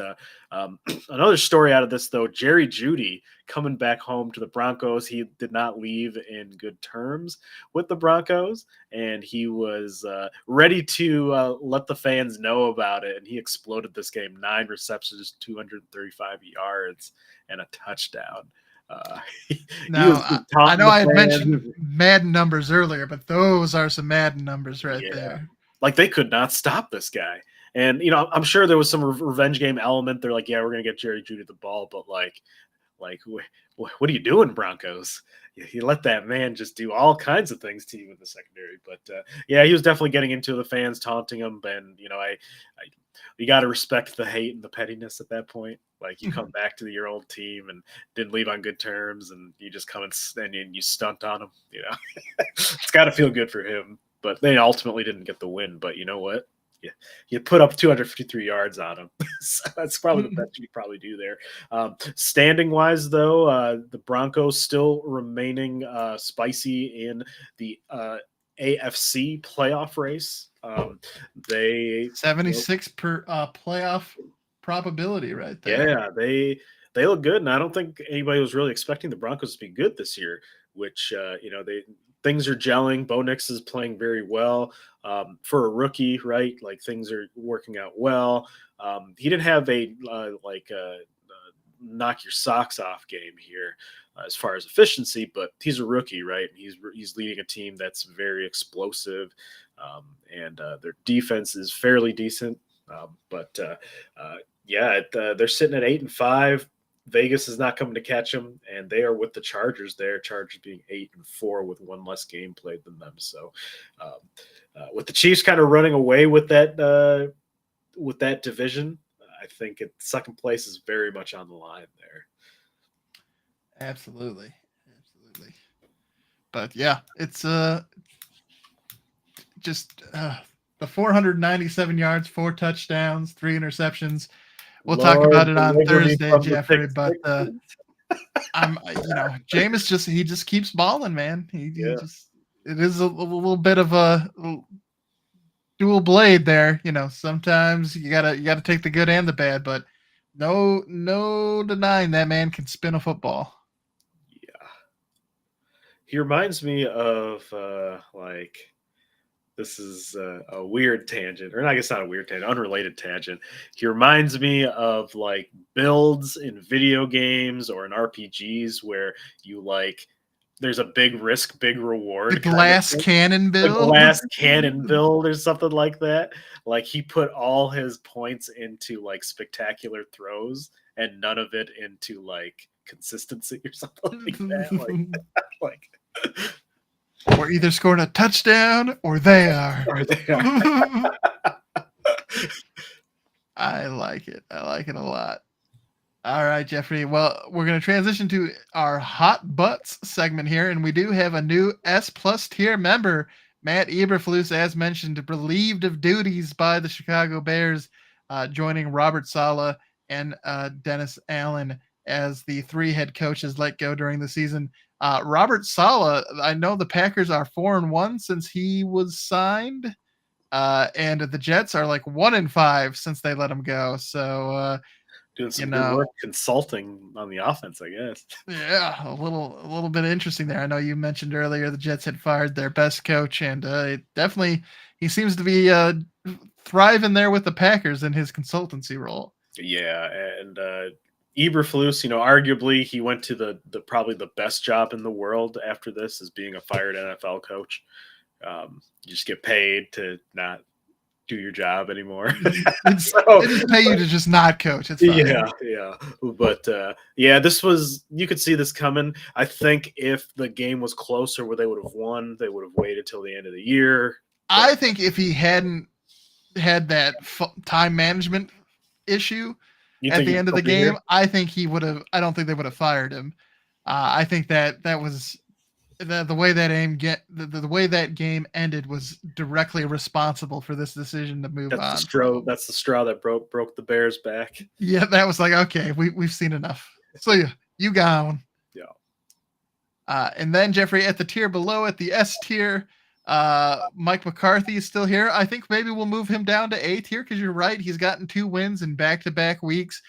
another story out of this, though, Jerry Jeudy coming back home to the Broncos. He did not leave in good terms with the Broncos, and he was ready to let the fans know about it. And he exploded this game: 9 receptions, 235 yards, and a touchdown. I know I had mentioned Madden numbers earlier, but those are some Madden numbers there. Like, they could not stop this guy. And, I'm sure there was some revenge game element. They're like, yeah, we're going to get Jerry Jeudy the ball. But like, what are you doing, Broncos? You let that man just do all kinds of things to you in the secondary. But he was definitely getting into the fans, taunting him. And, you got to respect the hate and the pettiness at that point. Like, you come back to your old team and didn't leave on good terms, and you just come and you stunt on them. It's got to feel good for him. But they ultimately didn't get the win. But you know what? you put up 253 yards on him. So that's probably the best you probably do there. Standing wise, though, the Broncos still remaining spicy in the AFC playoff race. They 76 per playoff probability right there. Yeah, they look good, and I don't think anybody was really expecting the Broncos to be good this year. Which things are gelling. Bo Nix is playing very well for a rookie, right? Like things are working out well. He didn't have a knock your socks off game here as far as efficiency, but he's a rookie, right? He's leading a team that's very explosive, and their defense is fairly decent. They're sitting at 8-5. Vegas is not coming to catch them, and they are with the Chargers there. Chargers being 8-4 with one less game played than them. So, with the Chiefs kind of running away with that division, I think second place is very much on the line there. Absolutely. But yeah, it's just the 497 yards, 4 touchdowns, 3 interceptions. We'll talk about it on Thursday, Jeffrey. But Jameis he just keeps balling, man. It is a little bit of a dual blade there. Sometimes you gotta take the good and the bad, but no denying that man can spin a football. Yeah, he reminds me of this is a weird tangent, or I guess not a weird tangent, unrelated tangent. He reminds me of like builds in video games or in RPGs where you there's a big risk, big reward. The glass cannon build? The glass cannon build or something like that. Like he put all his points into spectacular throws and none of it into consistency or something like that. We're either scoring a touchdown or they are. I like it. I like it a lot. All right, Jeffrey. Well, we're going to transition to our Hot Butts segment here, and we do have a new S+ tier member, Matt Eberflus, as mentioned, relieved of duties by the Chicago Bears, joining Robert Saleh and Dennis Allen as the 3 head coaches let go during the season. Robert Saleh, I know the Packers are 4-1 since he was signed, and the Jets are 1-5 since they let him go. So doing some good work consulting on the offense, I guess. Yeah, a little bit interesting there. I know you mentioned earlier the Jets had fired their best coach, and he seems to be thriving there with the Packers in his consultancy role. Yeah, and Eberflus, arguably he went to the probably the best job in the world after this, is being a fired NFL coach. You just get paid to not do your job anymore. They just pay you to just not coach. It's fine. Yeah. But this was, you could see this coming. I think if the game was closer where they would have won, they would have waited till the end of the year. I think if he hadn't had that time management issue at the end of the game, I think he would have. I don't think they would have fired him. I think that was the way the way that game ended was directly responsible for this decision to move on. That's the straw that broke the Bears' back. Yeah, that was okay, we've seen enough. So you gone. Yeah. And then Jeffrey, at the tier below, at the S tier, Mike McCarthy is still here. I think maybe we'll move him down to A tier because you're right. He's gotten 2 wins in back-to-back weeks.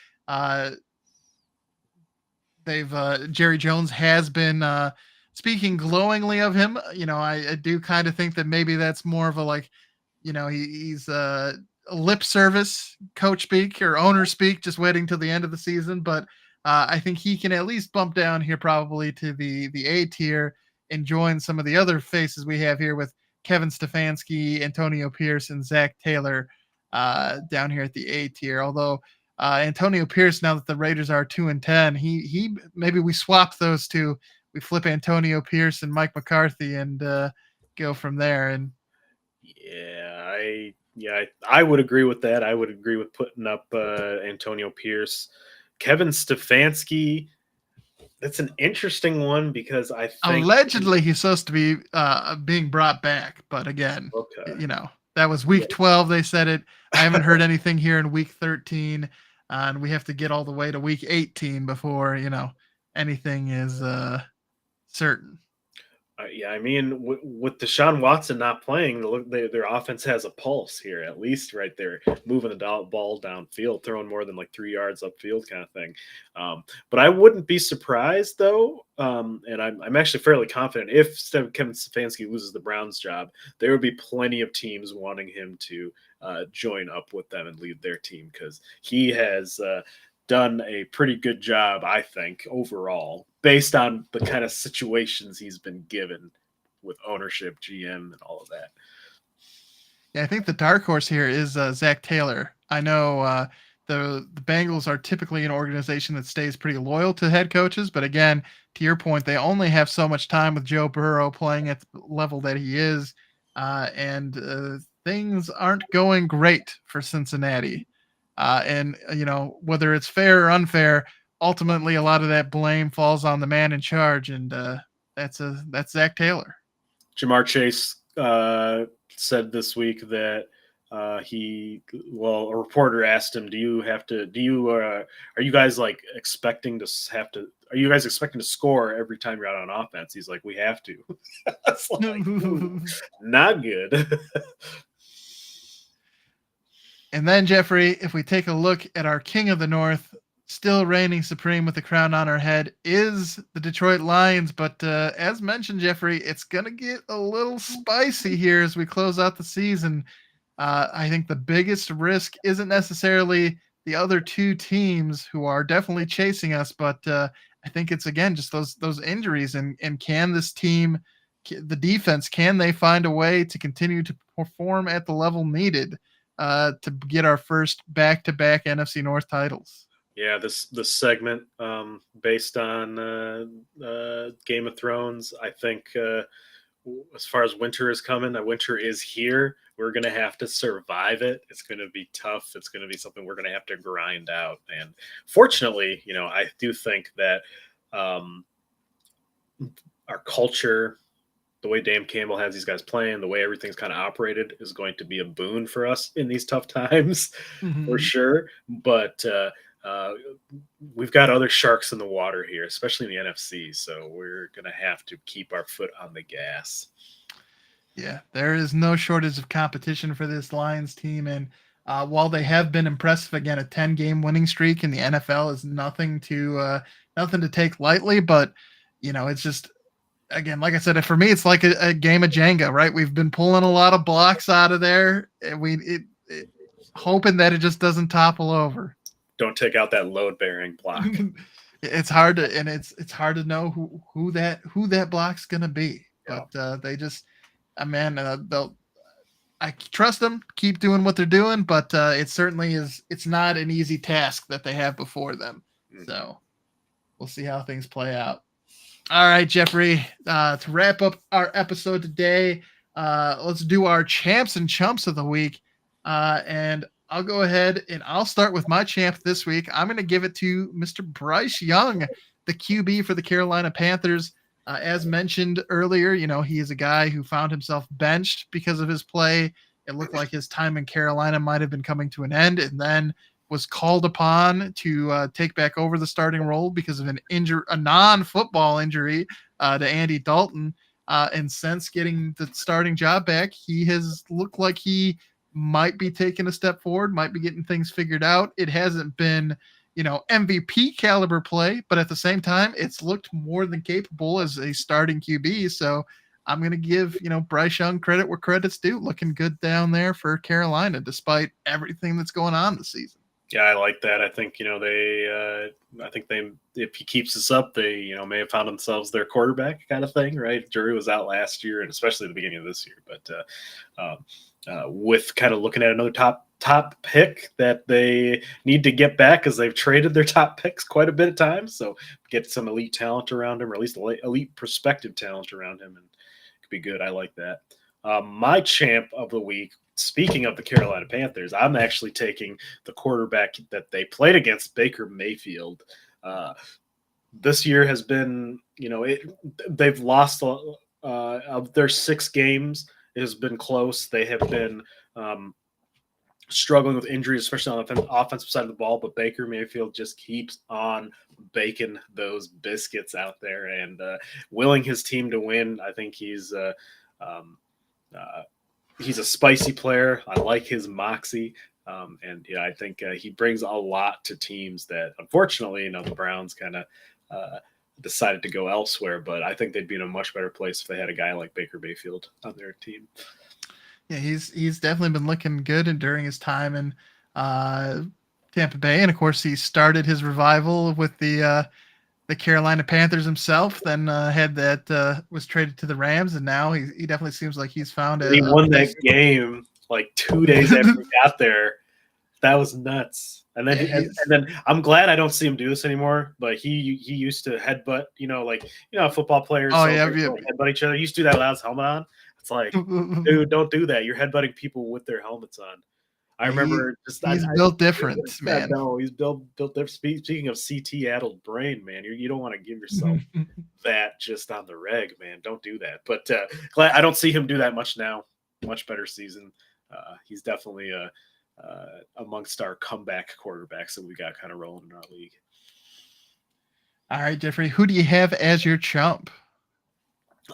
Jerry Jones has been speaking glowingly of him. I do kind of think that maybe that's more of a he's lip service coach speak or owner speak, just waiting till the end of the season. But I think he can at least bump down here probably to the A tier and join some of the other faces we have here with Kevin Stefanski, Antonio Pierce, and Zach Taylor down here at the A tier. Although Antonio Pierce, now that the Raiders are 2-10, he maybe we swap those two. We flip Antonio Pierce and Mike McCarthy and go from there. And I would agree with that. I would agree with putting up Antonio Pierce. Kevin Stefanski, that's an interesting one because I think allegedly he's supposed to be being brought back, but again, That was week 12. They said it. I haven't heard anything here in week 13, and we have to get all the way to week 18 before anything is certain. Yeah, I mean, with Deshaun Watson not playing, their offense has a pulse here, at least right there, moving the ball downfield, throwing more than like 3 yards upfield kind of thing. But I wouldn't be surprised, though, and I'm actually fairly confident if Kevin Stefanski loses the Browns job, there would be plenty of teams wanting him to join up with them and lead their team because he has done a pretty good job, I think, overall, based on the kind of situations he's been given with ownership, GM, and all of that. Yeah, I think the dark horse here is Zach Taylor. I know the Bengals are typically an organization that stays pretty loyal to head coaches, but again, to your point, they only have so much time with Joe Burrow playing at the level that he is, and things aren't going great for Cincinnati. And whether it's fair or unfair, ultimately a lot of that blame falls on the man in charge, and that's Zach Taylor. Jamar Chase said this week that a reporter asked him, are you guys expecting to score every time you're out on offense? He's like, we have to. That's like, not good. And then, Jeffrey, if we take a look at our King of the North, still reigning supreme with the crown on our head, is the Detroit Lions. But as mentioned, Jeffrey, it's going to get a little spicy here as we close out the season. I think the biggest risk isn't necessarily the other two teams who are definitely chasing us, but I think it's, again, just those injuries. And can this team, the defense, can they find a way to continue to perform at the level needed to get our first back-to-back NFC North titles? Yeah, this segment based on Game of Thrones, I think as far as winter is coming, that winter is here. We're going to have to survive it. It's going to be tough. It's going to be something we're going to have to grind out. And fortunately, I do think that our culture, the way Dan Campbell has these guys playing, the way everything's kind of operated is going to be a boon for us in these tough times, for sure. But we've got other sharks in the water here, especially in the NFC. So we're going to have to keep our foot on the gas. Yeah, there is no shortage of competition for this Lions team. And while they have been impressive, again, a 10-game winning streak in the NFL is nothing to take lightly. But, it's just, again, like I said, for me, it's like a game of Jenga, right? We've been pulling a lot of blocks out of there, and hoping that it just doesn't topple over. Don't take out that load-bearing block. It's hard to know who that block's gonna be, but they just, I trust them, keep doing what they're doing, but it certainly is. It's not an easy task that they have before them. So we'll see how things play out. All right, Jeffrey, to wrap up our episode today, let's do our champs and chumps of the week. And I'll go ahead and I'll start with my champ this week. I'm going to give it to Mr. Bryce Young, the QB for the Carolina Panthers. As mentioned earlier, he is a guy who found himself benched because of his play. It looked like his time in Carolina might have been coming to an end, and then was called upon to take back over the starting role because of a non-football injury to Andy Dalton. And since getting the starting job back, he has looked like he might be taking a step forward, might be getting things figured out. It hasn't been, MVP caliber play, but at the same time, it's looked more than capable as a starting QB. So I'm going to give, Bryce Young credit where credit's due. Looking good down there for Carolina, despite everything that's going on this season. Yeah, I like that. I think, if he keeps this up, they, may have found themselves their quarterback kind of thing, right? Jury was out last year and especially at the beginning of this year. But with kind of looking at another top pick that they need to get back because they've traded their top picks quite a bit of times. So get some elite talent around him, or at least elite prospective talent around him, and it could be good. I like that. My champ of the week, speaking of the Carolina Panthers, I'm actually taking the quarterback that they played against, Baker Mayfield. This year has been, they've lost of their 6 games has been close. They have been struggling with injuries, especially on the offensive side of the ball. But Baker Mayfield just keeps on baking those biscuits out there and willing his team to win. I think he's a spicy player. I like his moxie. And yeah, I think he brings a lot to teams that, unfortunately, the Browns kind of decided to go elsewhere. But I think they'd be in a much better place if they had a guy like Baker Mayfield on their team. Yeah, he's definitely been looking good during his time in Tampa Bay, and of course he started his revival with the Carolina Panthers himself. Then was traded to the Rams, and now he definitely seems like he's found he won that game like 2 days after he got there. That was nuts. And then and then I'm glad I don't see him do this anymore. But he used to headbutt, football players headbutt each other. He used to do that without his helmet on. It's like, dude, don't do that. You're headbutting people with their helmets on. I remember he's built different, man. No, he's built different. Speaking of CT-addled brain, man, you don't want to give yourself that just on the reg, man. Don't do that. But glad I don't see him do that much now. Much better season. He's definitely amongst our comeback quarterbacks that we got kind of rolling in our league. All right, Jeffrey, who do you have as your chump?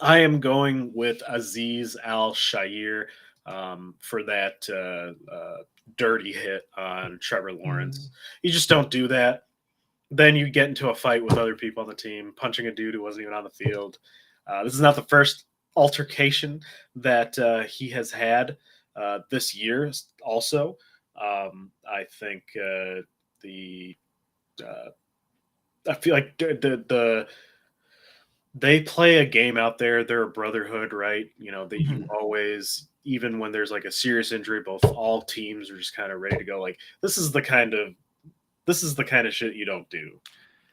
I am going with Azeez Al-Shaair for that dirty hit on Trevor Lawrence. You just don't do that. Then you get into a fight with other people on the team, punching a dude who wasn't even on the field. This is not the first altercation that he has had this year also. I think I feel like they play a game out there. They're a brotherhood, right? That you always, even when there's like a serious injury, all teams are just kind of ready to go. Like this is the kind of shit you don't do,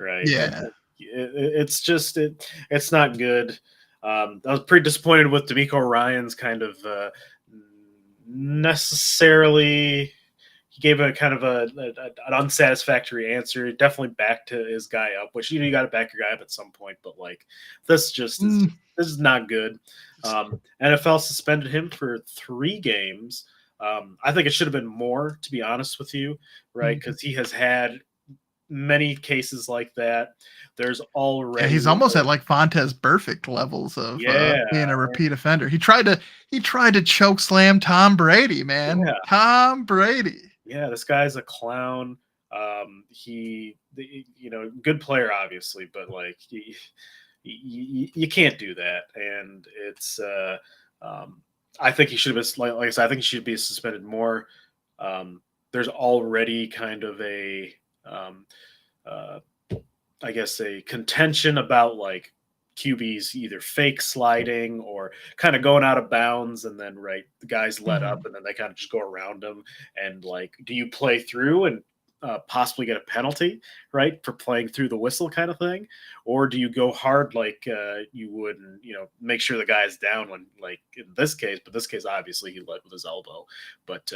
right? Yeah, it's not good. I was pretty disappointed with DeMeco Ryans kind of necessarily. He gave a kind of an unsatisfactory answer. Definitely backed his guy up, which you got to back your guy up at some point. But like this this is not good. NFL suspended him for 3 games. I think it should have been more, to be honest with you, right? Because he has had many cases like that. There's already he's almost at like Fontez Burfict levels of being a repeat offender. He tried to choke slam Tom Brady, man. Yeah. Tom Brady. Yeah, this guy's a clown. Good player, obviously, but like you can't do that. And it's I think he should have been like I said, I think he should be suspended more. There's already kind of a I guess a contention about like QBs either fake sliding or kind of going out of bounds, and then the guys let up and then they kind of just go around them. And like, do you play through and possibly get a penalty, right, for playing through the whistle kind of thing, or do you go hard like you would and make sure the guy's down when like in this case? But this case, obviously, he led with his elbow. But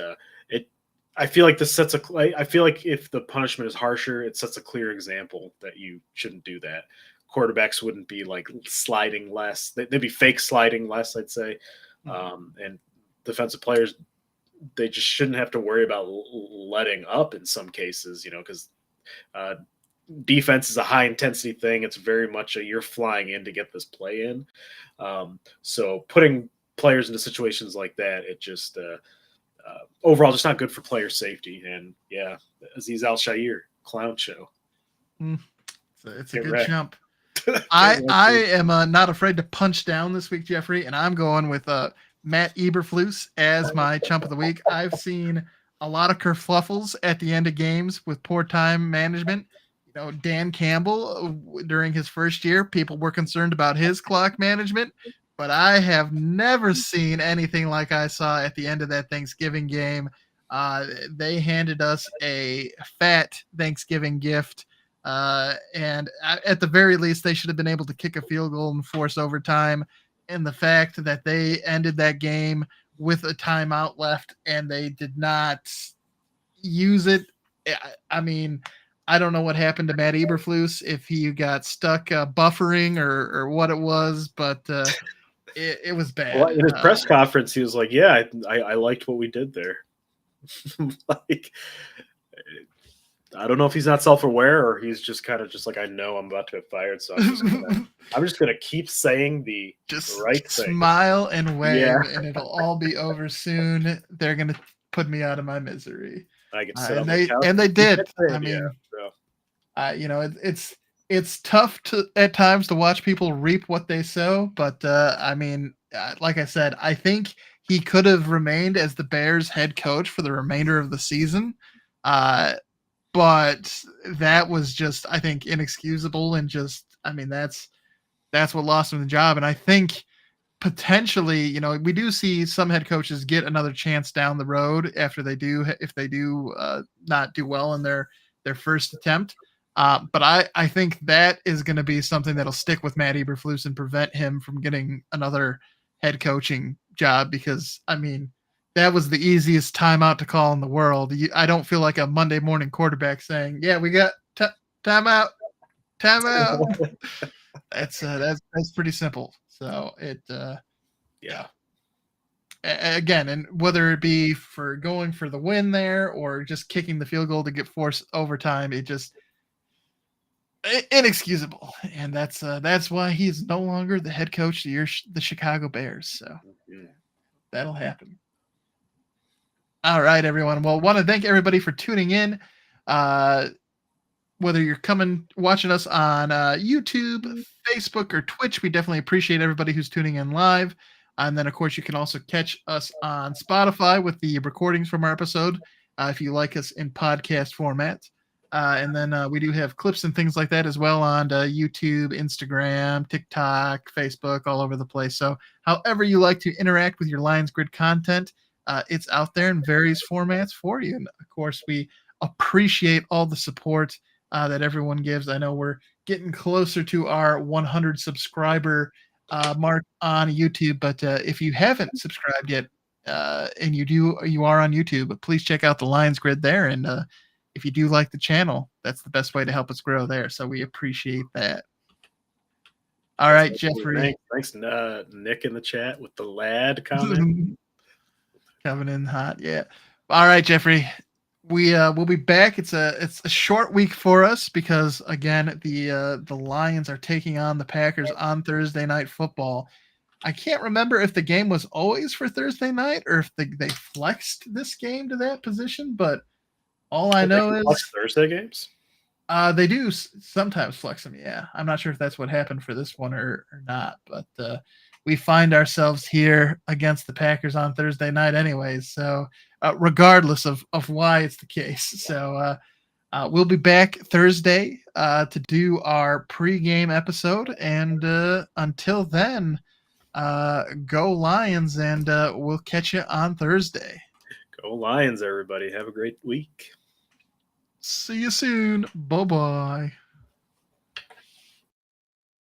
I feel like I feel like if the punishment is harsher, it sets a clear example that you shouldn't do that. Quarterbacks wouldn't be like sliding less. They'd be fake sliding less, I'd say. And defensive players, they just shouldn't have to worry about letting up in some cases, because defense is a high intensity thing. It's very much you're flying in to get this play in. So putting players into situations like that, it just overall just not good for player safety. And yeah, Azeez Al-Shaair, clown show. It's a good jump. I am not afraid to punch down this week, Jeffrey, and I'm going with Matt Eberflus as my chump of the week. I've seen a lot of kerfluffles at the end of games with poor time management. Dan Campbell, during his first year, people were concerned about his clock management, but I have never seen anything like I saw at the end of that Thanksgiving game. They handed us a fat Thanksgiving gift. And at the very least, they should have been able to kick a field goal and force overtime. And the fact that they ended that game with a timeout left and they did not use it. I mean, I don't know what happened to Matt Eberflus, if he got stuck buffering or what it was, but it was bad. Well, in his press conference, he was like, "Yeah, I liked what we did there." Like, I don't know if he's not self-aware or he's just kind of just like, I know I'm about to get fired, so I'm just gonna keep saying the right thing. Smile and wave, and it'll all be over soon. They're gonna put me out of my misery. I can sit on the couch. And they did. I mean, it's tough at times to watch people reap what they sow, but I mean, like I said, I think he could have remained as the Bears head coach for the remainder of the season. But that was just, I think, inexcusable, and just, I mean, that's what lost him the job. And I think potentially, we do see some head coaches get another chance down the road if they do not do well in their first attempt. But I think that is going to be something that'll stick with Matt Eberflus and prevent him from getting another head coaching job, because, I mean, that was the easiest timeout to call in the world. I don't feel like a Monday morning quarterback saying, "Yeah, we got timeout." That's pretty simple. So yeah. Again, and whether it be for going for the win there or just kicking the field goal to get forced overtime, it just inexcusable. And that's why he's no longer the head coach of the Chicago Bears. So that'll happen. All right, everyone. Well, want to thank everybody for tuning in. Whether you're watching us on YouTube, Facebook, or Twitch, we definitely appreciate everybody who's tuning in live. And then, of course, you can also catch us on Spotify with the recordings from our episode if you like us in podcast format. And then we do have clips and things like that as well on YouTube, Instagram, TikTok, Facebook, all over the place. So however you like to interact with your Lions Grid content, it's out there in various formats for you. And, of course, we appreciate all the support that everyone gives. I know we're getting closer to our 100 subscriber mark on YouTube, but if you haven't subscribed yet and you are on YouTube, please check out the Lions Grid there. And if you do like the channel, that's the best way to help us grow there. So we appreciate that. All right, Jeffrey. Thanks, Nick in the chat with the lad comment. Coming in hot, yeah. All right, Jeffrey. We'll be back. It's a short week for us because, again, the Lions are taking on the Packers on Thursday Night Football. I can't remember if the game was always for Thursday night or if they flexed this game to that position, but all I know is flex Thursday games. They do sometimes flex them. Yeah, I'm not sure if that's what happened for this one or not, but we find ourselves here against the Packers on Thursday night anyways. So regardless of why it's the case. So we'll be back Thursday to do our pregame episode. And until then, go Lions, and we'll catch you on Thursday. Go Lions, everybody. Have a great week. See you soon. Bye-bye.